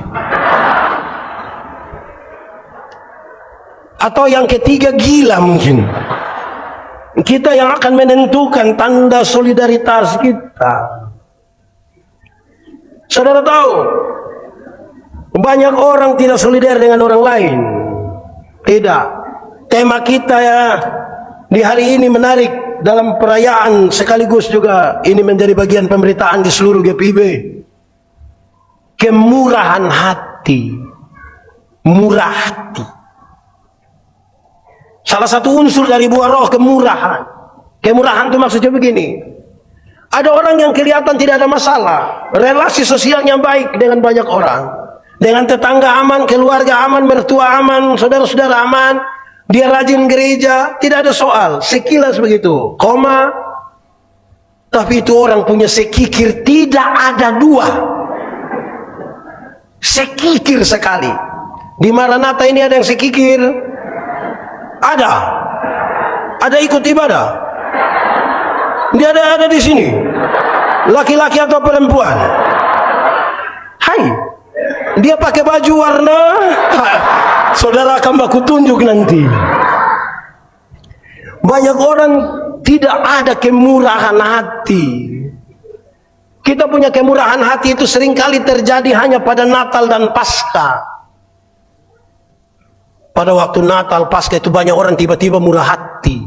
Atau yang ketiga gila mungkin. Kita yang akan menentukan tanda solidaritas kita. Saudara tahu, banyak orang tidak solidar dengan orang lain. Tidak. Tema kita ya di hari ini menarik dalam perayaan, sekaligus juga ini menjadi bagian pemberitaan di seluruh GPIB. Kemurahan hati. Murah hati. Salah satu unsur dari buah roh kemurahan. Kemurahan itu maksudnya begini. Ada orang yang kelihatan tidak ada masalah, relasi sosialnya baik dengan banyak orang, dengan tetangga aman, keluarga aman, mertua aman, saudara-saudara aman, dia rajin gereja, tidak ada soal, sekilas begitu, koma. Tapi itu orang punya sekikir, tidak ada dua, sekikir sekali. Di Maranatha ini ada yang sekikir. Ada ikut ibadah. Dia ada di sini. Laki-laki atau perempuan? Hai. Dia pakai baju warna. Saudara akan aku tunjuk nanti. Banyak orang tidak ada kemurahan hati. Kita punya kemurahan hati itu seringkali terjadi hanya pada Natal dan Paskah. Pada waktu Natal, Paskah itu banyak orang tiba-tiba murah hati.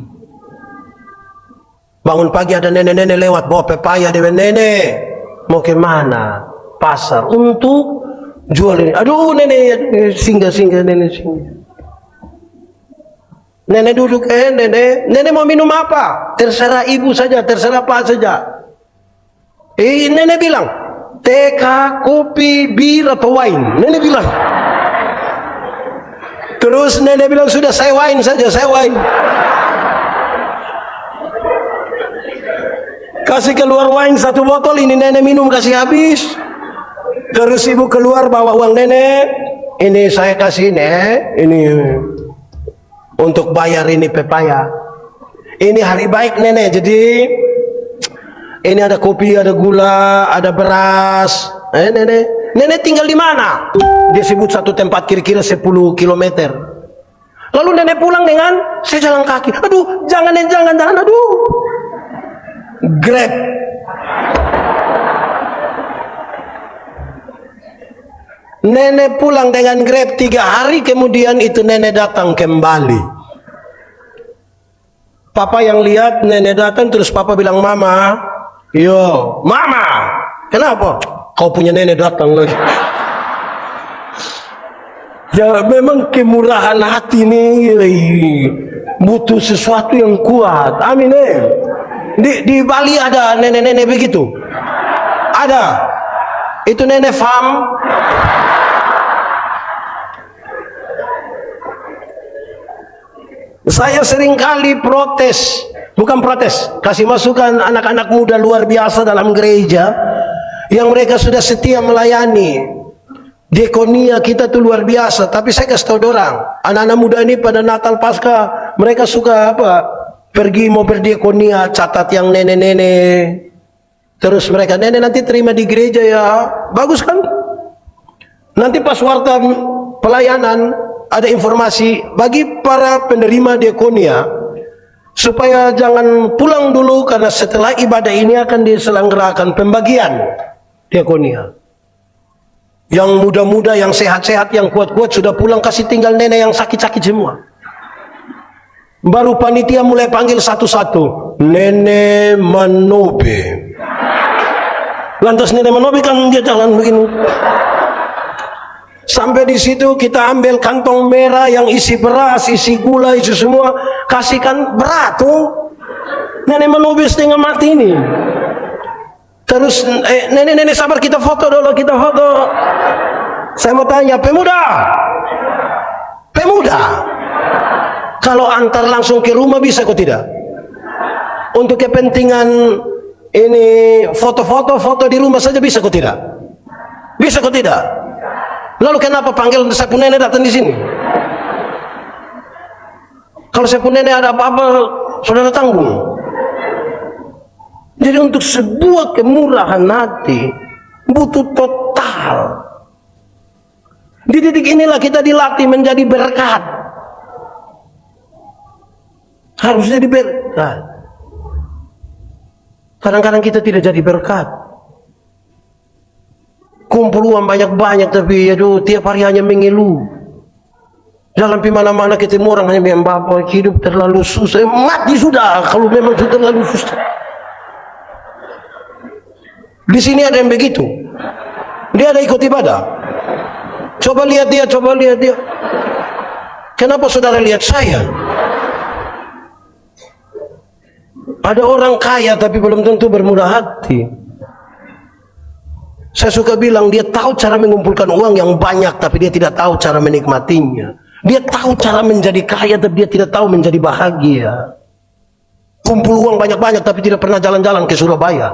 Bangun pagi ada nenek-nenek lewat bawa pepaya, dia nenek mau ke mana? Pasar untuk jual ini. Aduh nenek singgah nenek singgah. Nenek duduk, nenek mau minum apa? Terserah ibu saja, terserah pak saja. Nenek bilang, teh, kopi, bir atau wine. Nenek bilang. Terus nenek bilang, sudah saya wine saja, saya wine. Kasih keluar wine 1 botol, ini nenek minum kasih habis. Terus ibu keluar bawa uang nenek. Ini saya kasih nek, ini untuk bayar ini pepaya. Ini hari baik nenek, jadi ini ada kopi, ada gula, ada beras. Nenek tinggal di mana? Dia sebut satu tempat kira-kira 10 kilometer. Lalu nenek pulang dengan saya jalan kaki. Aduh, jangan, aduh. Grab. Nenek pulang dengan Grab 3 hari kemudian itu nenek datang kembali. Papa yang lihat nenek datang terus papa bilang, mama, yo, mama, kenapa? Kau punya nenek datang lagi. Ya memang kemurahan hati nih butuh sesuatu yang kuat. Amin. Di Bali ada nenek-nenek begitu. Ada. Itu nenek fam. Saya seringkali protes, bukan protes, kasih masukan anak-anak muda luar biasa dalam gereja yang mereka sudah setia melayani. Diakonia kita tuh luar biasa. Tapi saya kasih tahu orang, anak-anak muda ini pada Natal Paskah mereka suka apa? Pergi mau berdiakonia, catat yang nenek-nenek. Terus mereka, nenek nanti terima di gereja ya. Bagus kan? Nanti pas warta pelayanan ada informasi bagi para penerima diakonia supaya jangan pulang dulu, karena setelah ibadah ini akan diselenggarakan pembagian diakonia. Yang muda-muda, yang sehat-sehat, yang kuat-kuat sudah pulang, kasih tinggal nenek yang sakit-sakit semua. Baru panitia mulai panggil satu-satu. Nenek Manobe. Lantas nenek Manobe kan dia jalan begini. Sampai di situ kita ambil kantong merah yang isi beras, isi gula, isi semua, kasihkan berat tuh. Nenek Manobe setengah mati ini. Terus nenek-nenek sabar, kita foto dulu, kita foto. Saya mau tanya, pemuda, kalau antar langsung ke rumah bisa kok tidak? Untuk kepentingan Ini foto di rumah saja bisa kok tidak? Bisa kok tidak? Lalu kenapa panggil saya pun nenek datang di sini? Kalau saya pun nenek ada apa-apa, saudara tanggung. Jadi untuk sebuah kemurahan hati butuh total. Di titik inilah kita dilatih menjadi berkat. Harus jadi berkat. Kadang-kadang kita tidak jadi berkat. Kumpul uang banyak-banyak tapi aduh tiap hari hanya mengeluh. Jalan di mana-mana ketemu orang hanya bilang bapak hidup terlalu susah. Mati sudah kalau memang sudah terlalu susah. Di sini ada yang begitu. Dia ada ikut ibadah. Coba lihat dia. Kenapa saudara lihat saya? Ada orang kaya tapi belum tentu bermurah hati. Saya suka bilang dia tahu cara mengumpulkan uang yang banyak tapi dia tidak tahu cara menikmatinya. Dia tahu cara menjadi kaya tapi dia tidak tahu menjadi bahagia. Kumpul uang banyak-banyak tapi tidak pernah jalan-jalan ke Surabaya.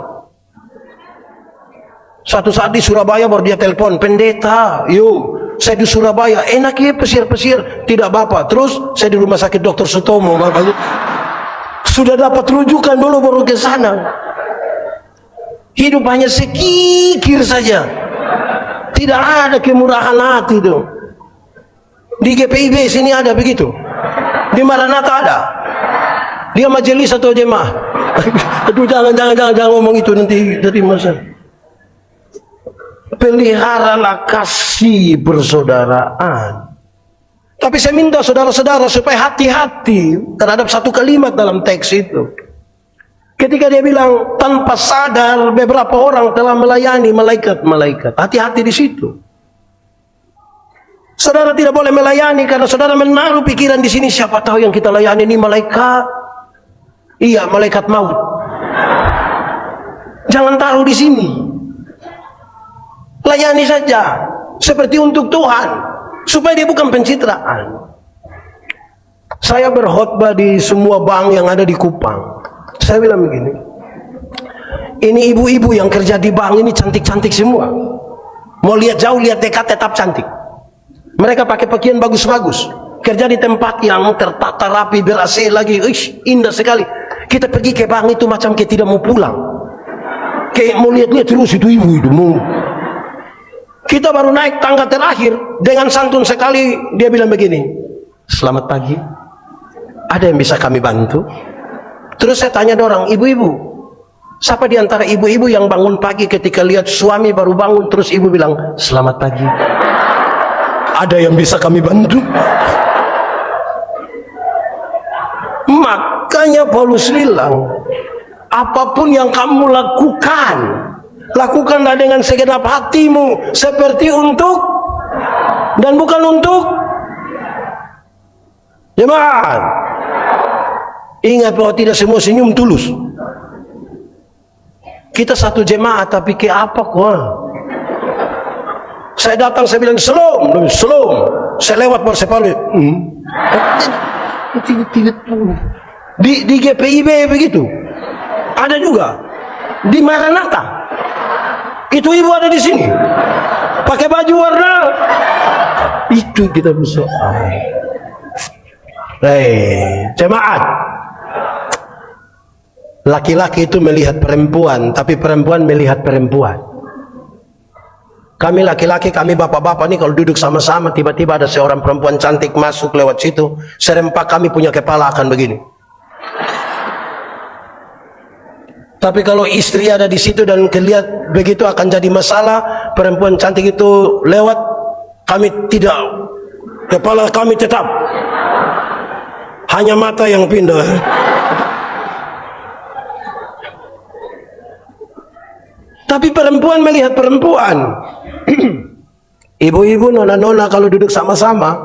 Suatu saat di Surabaya baru dia telepon, pendeta, yuk saya di Surabaya, enak ya pesir-pesir, tidak bapak. Terus saya di rumah sakit Dr. Sutomo, bapak sudah dapat rujukan dulu baru ke sana. Hidup hanya sekikir saja, tidak ada kemurahan hati itu. Di GPIB sini ada begitu, di Maranatha ada. Dia majelis atau jemaah? Aduh jangan ngomong itu nanti jadi masalah. Peliharalah kasih persaudaraan. Tapi saya minta saudara-saudara supaya hati-hati terhadap satu kalimat dalam teks itu. Ketika dia bilang tanpa sadar beberapa orang telah melayani malaikat-malaikat. Hati-hati di situ. Saudara tidak boleh melayani karena saudara menaruh pikiran di sini siapa tahu yang kita layani ini malaikat. Iya, malaikat maut. Jangan taruh di sini. Layani saja seperti untuk Tuhan supaya dia bukan pencitraan. Saya berkhotbah di semua bank yang ada di Kupang. Saya bilang begini, ini ibu-ibu yang kerja di bank ini cantik-cantik semua. Mau lihat jauh, lihat dekat tetap cantik. Mereka pakai pakaian bagus-bagus, kerja di tempat yang tertata rapi, ber-AC lagi, indah sekali. Kita pergi ke bank itu macam kita tidak mau pulang, kayak mau lihat-lihat terus itu ibu itu mau. Kita baru naik tangga terakhir, dengan santun sekali dia bilang begini, selamat pagi, ada yang bisa kami bantu? Terus saya tanya orang, ibu-ibu, siapa di antara ibu-ibu yang bangun pagi ketika lihat suami baru bangun, terus ibu bilang, selamat pagi, ada yang bisa kami bantu? Makanya Paulus bilang, apapun yang kamu lakukan, lakukanlah dengan segenap hatimu seperti untuk dan bukan untuk jemaat. Ingat bahwa tidak semua senyum tulus. Kita satu jemaat tapi ke apa kok? Saya datang saya bilang shalom. Saya lewat baru saya panggil. Di GPIB begitu. Ada juga di Maranatha. Itu ibu ada di sini, pakai baju warna itu kita bisa. Jemaat, laki-laki itu melihat perempuan, tapi perempuan melihat perempuan. Kami laki-laki, kami bapak-bapak nih kalau duduk sama-sama, tiba-tiba ada seorang perempuan cantik masuk lewat situ, serempak kami punya kepala akan begini. Tapi kalau istri ada di situ dan kelihat begitu akan jadi masalah. Perempuan cantik itu lewat, kami tidak, kepala kami tetap, hanya mata yang pindah. Tapi perempuan melihat perempuan. Ibu-ibu, nona-nona kalau duduk sama-sama,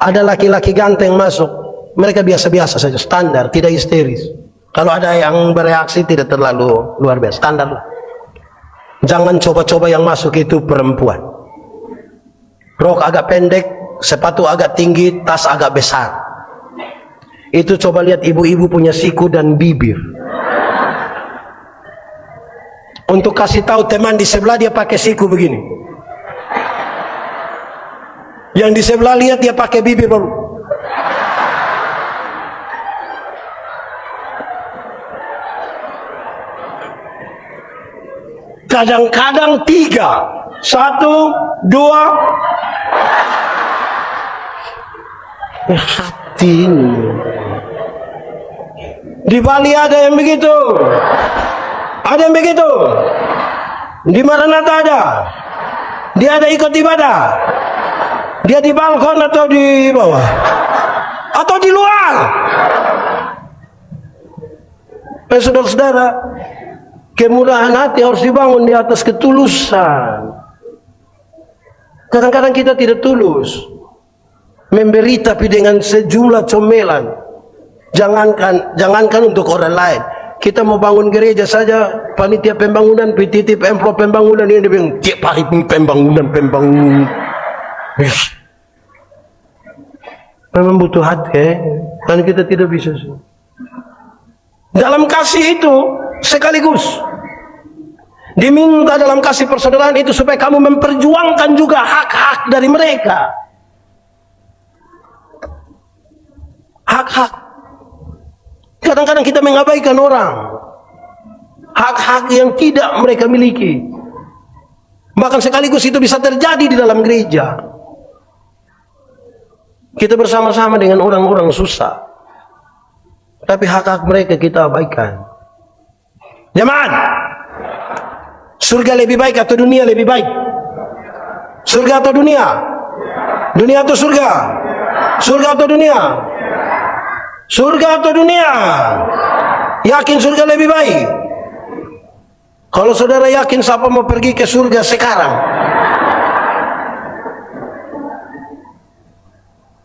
ada laki-laki ganteng masuk, mereka biasa-biasa saja, standar, tidak histeris. Kalau ada yang bereaksi tidak terlalu luar biasa, standar lah. Jangan coba-coba yang masuk itu perempuan. Rok agak pendek, sepatu agak tinggi, tas agak besar. Itu coba lihat ibu-ibu punya siku dan bibir. untuk kasih tahu teman di sebelah dia pakai siku begini. Yang di sebelah lihat dia pakai bibir baru. Kadang-kadang 3, 1, 2. Hati. Di Bali ada yang begitu. Ada yang begitu. Di Maranatha ada. Dia ada ikut ibadah. Dia di balkon atau di bawah? Atau di luar? Saudara-saudara, kemurahan hati harus dibangun di atas ketulusan. Kadang-kadang kita tidak tulus. Memberi tapi dengan sejumlah comelan. Jangankan untuk orang lain. Kita mau bangun gereja saja, panitia pembangunan, titip amplop pembangunan, ini dia bilang, tiap hari pembangunan. Memang butuh hati, dan kita tidak bisa. Dalam kasih itu, sekaligus diminta dalam kasih persaudaraan itu supaya kamu memperjuangkan juga hak-hak dari mereka. Hak-hak. Kadang-kadang kita mengabaikan orang. Hak-hak yang tidak mereka miliki. Bahkan sekaligus itu bisa terjadi di dalam gereja. Kita bersama-sama dengan orang-orang susah. Tapi hak-hak mereka kita abaikan. Jemaat, surga lebih baik atau dunia lebih baik? Surga atau dunia? Dunia atau surga? Surga atau dunia? Surga atau dunia? Yakin surga lebih baik? Kalau saudara yakin, siapa mau pergi ke surga sekarang?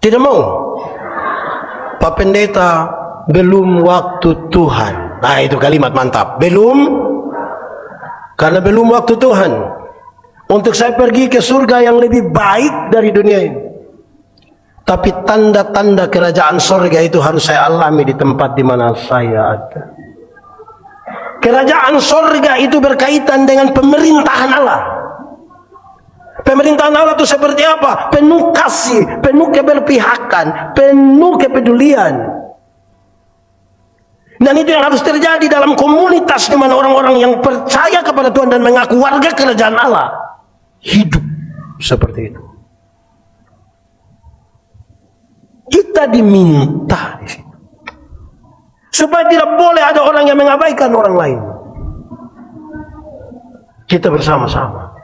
Tidak mau. Pak Pendeta, belum waktu Tuhan. Nah, itu kalimat mantap. Belum, karena belum waktu Tuhan untuk saya pergi ke surga yang lebih baik dari dunia ini. Tapi tanda-tanda kerajaan surga itu harus saya alami di tempat di mana saya ada. Kerajaan surga itu berkaitan dengan pemerintahan Allah. Pemerintahan Allah itu seperti apa? Penuh kasih, penuh keberpihakan, penuh kepedulian. Dan itu yang harus terjadi dalam komunitas di mana orang-orang yang percaya kepada Tuhan dan mengaku warga kerajaan Allah hidup seperti itu. Kita diminta di situ supaya tidak boleh ada orang yang mengabaikan orang lain. Kita bersama-sama.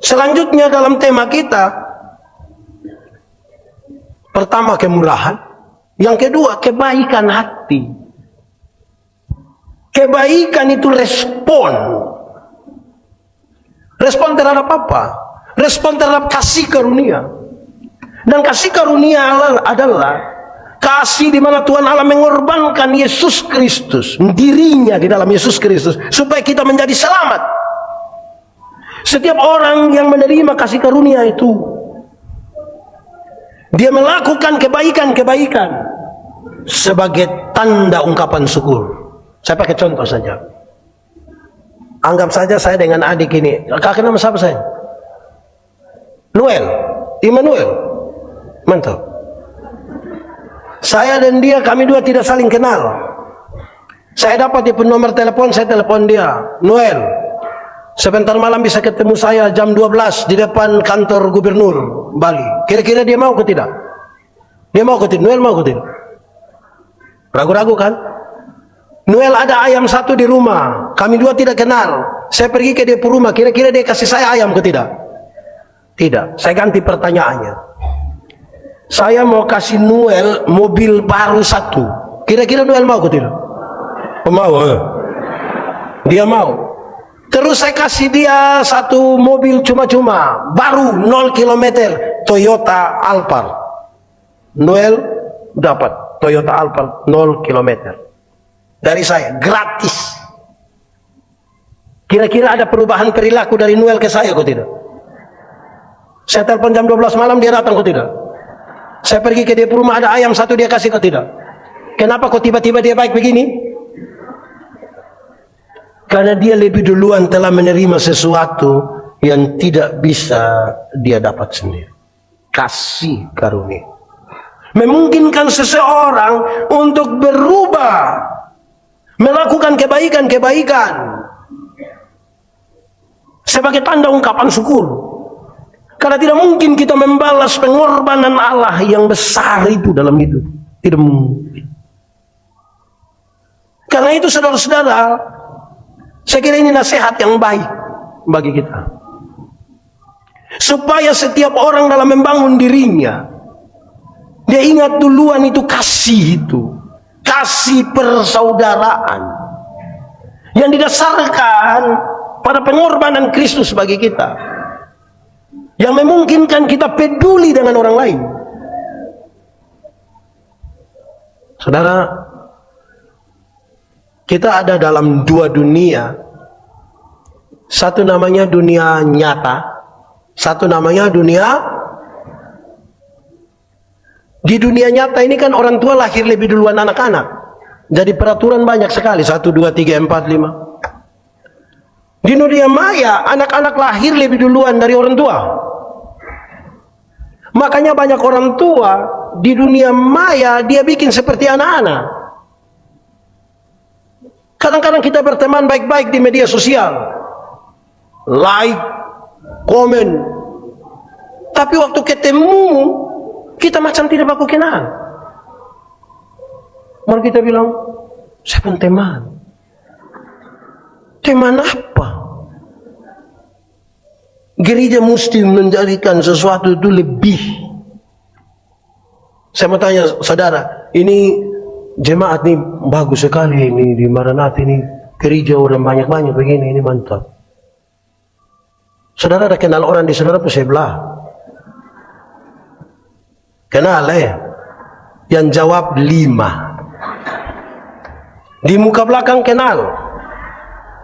Selanjutnya dalam tema kita, pertama kemurahan, yang kedua kebaikan hati. Kebaikan itu respon. Respon terhadap apa? Respon terhadap kasih karunia. Dan kasih karunia adalah kasih di mana Tuhan Allah mengorbankan Yesus Kristus, dirinya di dalam Yesus Kristus, supaya kita menjadi selamat. Setiap orang yang menerima kasih karunia itu, dia melakukan kebaikan-kebaikan sebagai tanda ungkapan syukur. Saya pakai contoh saja. Anggap saja saya dengan adik ini. Kakak nama siapa saya? Noel, Immanuel. Mantap. Saya dan dia, kami dua tidak saling kenal. Saya dapat dia nomor telepon, saya telepon dia. Noel, sebentar malam bisa ketemu saya jam 12 di depan kantor gubernur Bali. Kira-kira dia mau ke tidak? Dia mau ke tidak? Noel mau ke tidak? Ragu-ragu kan? Noel ada ayam satu di rumah. Kami dua tidak kenal. Saya pergi ke dia rumah. Kira-kira dia kasih saya ayam ke tidak? Tidak. Saya ganti pertanyaannya. Saya mau kasih Noel mobil baru satu. Kira-kira Noel mau ke tidak? Mau. Dia mau. Terus saya kasih dia satu mobil cuma-cuma baru 0 km Toyota Alphard. Noel dapat Toyota Alphard 0 km dari saya gratis. Kira-kira ada perubahan perilaku dari Noel ke saya kok tidak? Saya telepon jam 12 malam, dia datang kok tidak? Saya pergi ke dia rumah, ada ayam satu, dia kasih kok tidak? Kenapa kok tiba-tiba dia baik begini? Karena dia lebih duluan telah menerima sesuatu yang tidak bisa dia dapat sendiri. Kasih karunia memungkinkan seseorang untuk berubah, melakukan kebaikan-kebaikan sebagai tanda ungkapan syukur. Karena tidak mungkin kita membalas pengorbanan Allah yang besar itu dalam hidup. Tidak mungkin. Karena itu saudara-saudara, saya kira ini nasihat yang baik bagi kita. Supaya setiap orang dalam membangun dirinya, dia ingat duluan itu kasih itu. Kasih persaudaraan. Yang didasarkan pada pengorbanan Kristus bagi kita. Yang memungkinkan kita peduli dengan orang lain. Saudara, kita ada dalam dua dunia. Satu namanya dunia nyata, satu namanya dunia. Di dunia nyata ini kan orang tua lahir lebih duluan anak-anak. Jadi peraturan banyak sekali, 1, 2, 3, 4, 5. Di dunia maya, anak-anak lahir lebih duluan dari orang tua. Makanya banyak orang tua di dunia maya dia bikin seperti anak-anak. Kadang-kadang kita berteman baik-baik di media sosial, like, komen, tapi waktu ketemu kita macam tidak baku kenal. Mari kita bilang, saya pun teman. Teman apa? Gereja mesti menjadikan sesuatu itu lebih. Saya mau tanya saudara, ini jemaat ini bagus sekali ini di Maranatha ini, gereja orang banyak-banyak begini, ini mantap. Saudara ada kenal orang di saudara pun sebelah? Kenal Yang jawab 5. Di muka belakang kenal.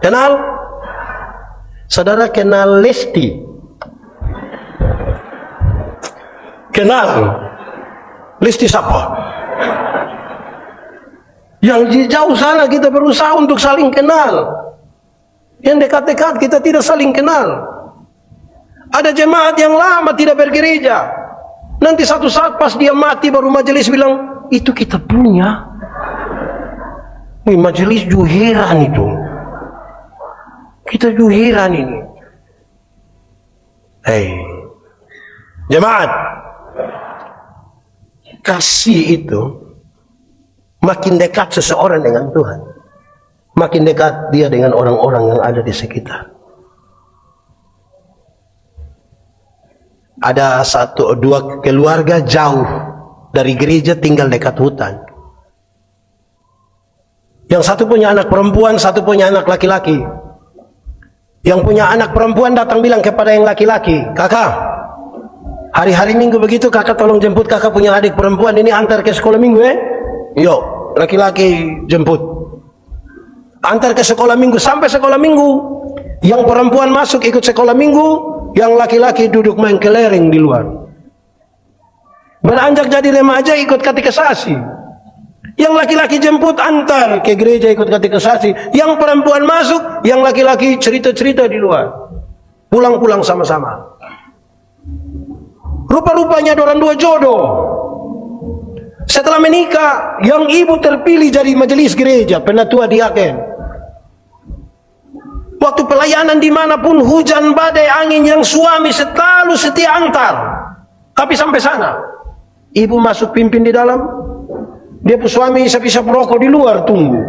Kenal? Saudara kenal Lesti? Kenal? Lesti siapa? Yang di jauh sana kita berusaha untuk saling kenal. Yang dekat-dekat kita tidak saling kenal. Ada jemaat yang lama tidak bergereja. Nanti satu saat pas dia mati baru majelis bilang, itu kita punya. Wih, majelis juga heran itu. Kita juga heran ini. Jemaat, kasih itu makin dekat seseorang dengan Tuhan, makin dekat dia dengan orang-orang yang ada di sekitar. Ada 1, 2 keluarga jauh dari gereja, tinggal dekat hutan. Yang satu punya anak perempuan, satu punya anak laki-laki. Yang punya anak perempuan datang bilang kepada yang laki-laki, kakak, hari-hari minggu begitu kakak tolong jemput kakak punya adik perempuan ini antar ke sekolah minggu Yuk, laki-laki jemput. Antar ke sekolah minggu, sampai sekolah minggu. Yang perempuan masuk ikut sekolah minggu, yang laki-laki duduk main kelereng di luar. Beranjak jadi remaja ikut katekisasi. Yang laki-laki jemput antar ke gereja ikut katekisasi. Yang perempuan masuk, yang laki-laki cerita-cerita di luar. Pulang-pulang sama-sama. Rupa-rupanya ada orang 2 jodoh. Setelah menikah, yang ibu terpilih jadi majelis gereja, penatua diaken. Waktu pelayanan dimanapun, hujan, badai, angin, yang suami selalu setia antar. Tapi sampai sana, ibu masuk pimpin di dalam, dia pun suami isap-isap rokok di luar tunggu.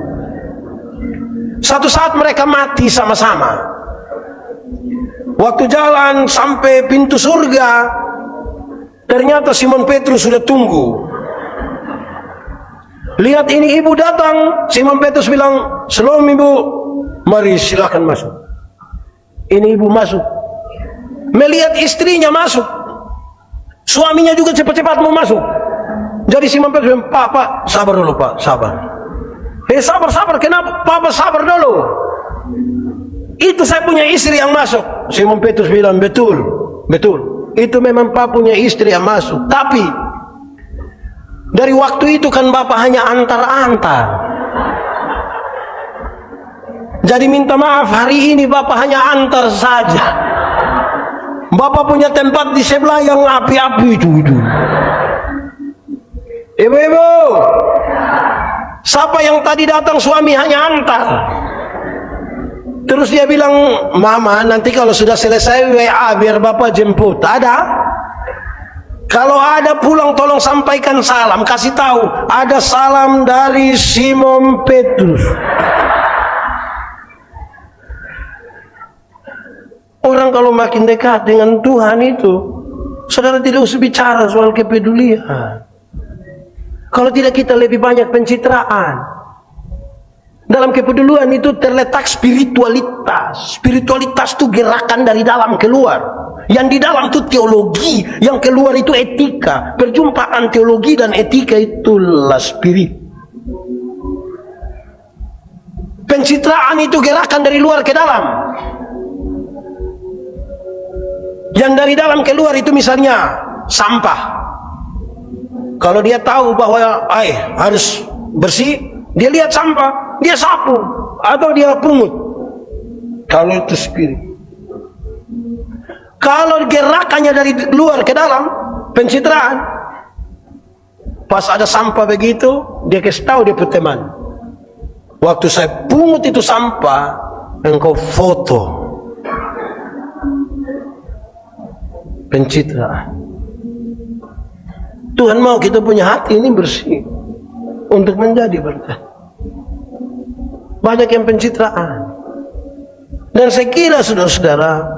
Satu saat mereka mati sama-sama. Waktu jalan sampai pintu surga, ternyata Simon Petrus sudah tunggu. Lihat ini ibu datang, Simon Petrus bilang, "Shalom ibu, mari silakan masuk." Ini ibu masuk, melihat istrinya masuk, suaminya juga cepat-cepat mau masuk. Jadi Simon Petrus bilang, Pak, sabar dulu Pak, sabar. Sabar, kenapa? Papa sabar dulu. Itu saya punya istri yang masuk. Simon Petrus bilang, betul. Itu memang Pak punya istri yang masuk. Tapi dari waktu itu kan Bapak hanya antar-antar. Jadi minta maaf, hari ini Bapak hanya antar saja. Bapak punya tempat di sebelah yang api-api itu. Ibu-ibu, siapa yang tadi datang suami hanya antar. Terus dia bilang, Mama nanti kalau sudah selesai WA biar Bapak jemput. Ada? Kalau ada pulang tolong sampaikan salam. Kasih tahu, ada salam dari Simon Petrus. Orang kalau makin dekat dengan Tuhan itu, saudara tidak usah bicara soal kepedulian. Kalau tidak kita lebih banyak pencitraan. Dalam kepedulian itu terletak spiritualitas. Spiritualitas itu gerakan dari dalam keluar. Yang di dalam itu teologi, yang keluar itu etika. Perjumpaan teologi dan etika itulah spirit. Pencitraan itu gerakan dari luar ke dalam. Yang dari dalam keluar itu misalnya sampah. Kalau dia tahu bahwa harus bersih, dia lihat sampah, dia sapu atau dia pungut. Kalau itu spirit. Kalau gerakannya dari luar ke dalam, pencitraan, pas ada sampah begitu, dia kasih tahu dia punya teman. Waktu saya pungut itu sampah, engkau foto. Pencitraan. Tuhan mau kita punya hati ini bersih untuk menjadi berkat. Banyak yang pencitraan. Dan saya kira saudara-saudara,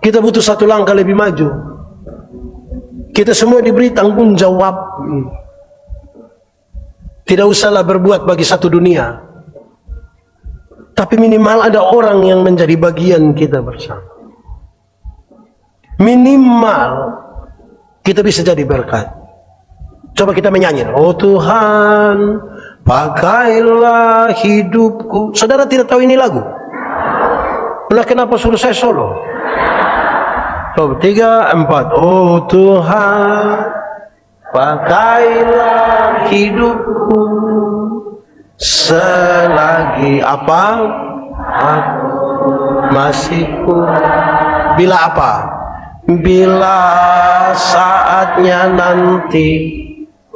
kita butuh satu langkah lebih maju. Kita semua diberi tanggung jawab. Tidak usahlah berbuat bagi satu dunia, tapi minimal ada orang yang menjadi bagian kita bersama. Minimal kita bisa jadi berkat. Coba kita menyanyi, oh Tuhan, pakailah hidupku. Saudara tidak tahu ini lagu? Nah, kenapa suruh saya solo? Coba 3, 4. Oh Tuhan, pakailah hidupku selagi apa? Aku masih bila apa? Bila saatnya nanti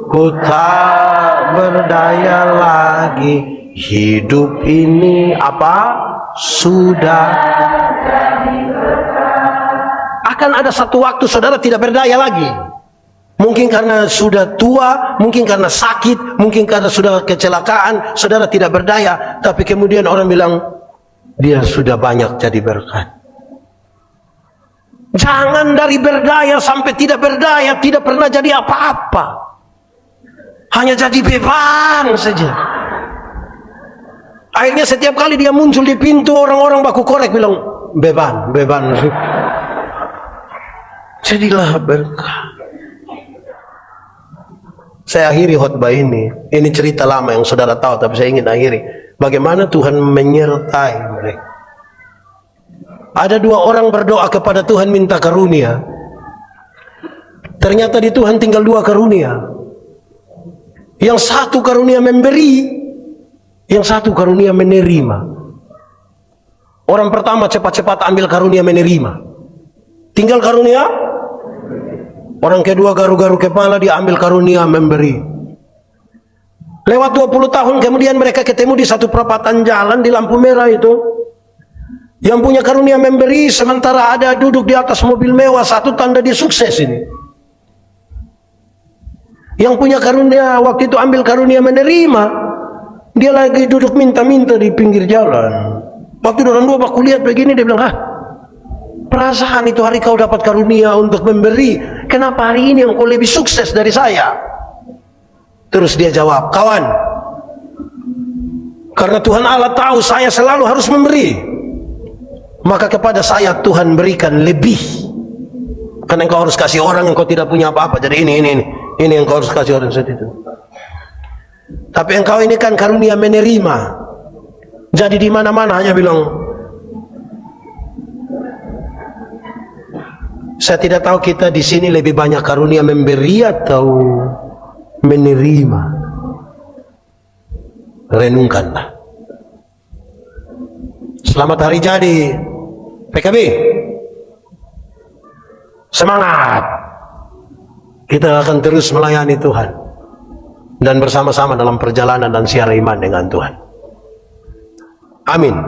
ku tak berdaya lagi, hidup ini apa? Sudah. Akan ada satu waktu saudara tidak berdaya lagi. Mungkin karena sudah tua, mungkin karena sakit, mungkin karena sudah kecelakaan, saudara tidak berdaya. Tapi kemudian orang bilang, dia sudah banyak jadi berkat. Jangan dari berdaya sampai tidak berdaya, tidak pernah jadi apa-apa. Hanya jadi beban saja. Akhirnya setiap kali dia muncul di pintu, orang-orang baku korek bilang, beban, beban. Jadilah berkah. Saya akhiri khotbah ini. Ini cerita lama yang saudara tahu, tapi saya ingin akhiri. Bagaimana Tuhan menyertai mereka. Ada 2 orang berdoa kepada Tuhan minta karunia. Ternyata di Tuhan tinggal 2 karunia. Yang satu karunia memberi, yang satu karunia menerima. Orang pertama cepat-cepat ambil karunia menerima. Tinggal karunia. Orang kedua garu-garu kepala, dia ambil karunia memberi. Lewat 20 tahun kemudian mereka ketemu di satu perapatan jalan di lampu merah itu. Yang punya karunia memberi sementara ada duduk di atas mobil mewah, satu tanda dia sukses ini. Yang punya karunia waktu itu ambil karunia menerima, dia lagi duduk minta-minta di pinggir jalan. Waktu orang dua baku lihat begini, dia bilang, perasaan itu hari kau dapat karunia untuk memberi, kenapa hari ini yang kau lebih sukses dari saya? Terus dia jawab, kawan, karena Tuhan Allah tahu saya selalu harus memberi, maka kepada saya Tuhan berikan lebih. Karena engkau harus kasih orang yang kau tidak punya apa-apa. Jadi ini yang kau harus kasih orang seperti itu. Tapi engkau ini kan karunia menerima. Jadi di mana-mana hanya bilang, saya tidak tahu kita di sini lebih banyak karunia memberi atau menerima. Renungkanlah. Selamat hari jadi PKB. Semangat. Kita akan terus melayani Tuhan dan bersama-sama dalam perjalanan dan siar iman dengan Tuhan. Amin.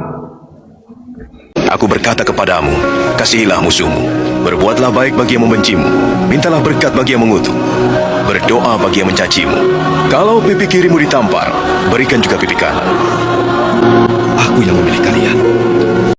Aku berkata kepadamu, kasihilah musuhmu, berbuatlah baik bagi yang membencimu, mintalah berkat bagi yang mengutuk, berdoa bagi yang mencacimu. Kalau pipi kirimu ditampar, berikan juga pipi kanan.
Aku yang memilih kalian.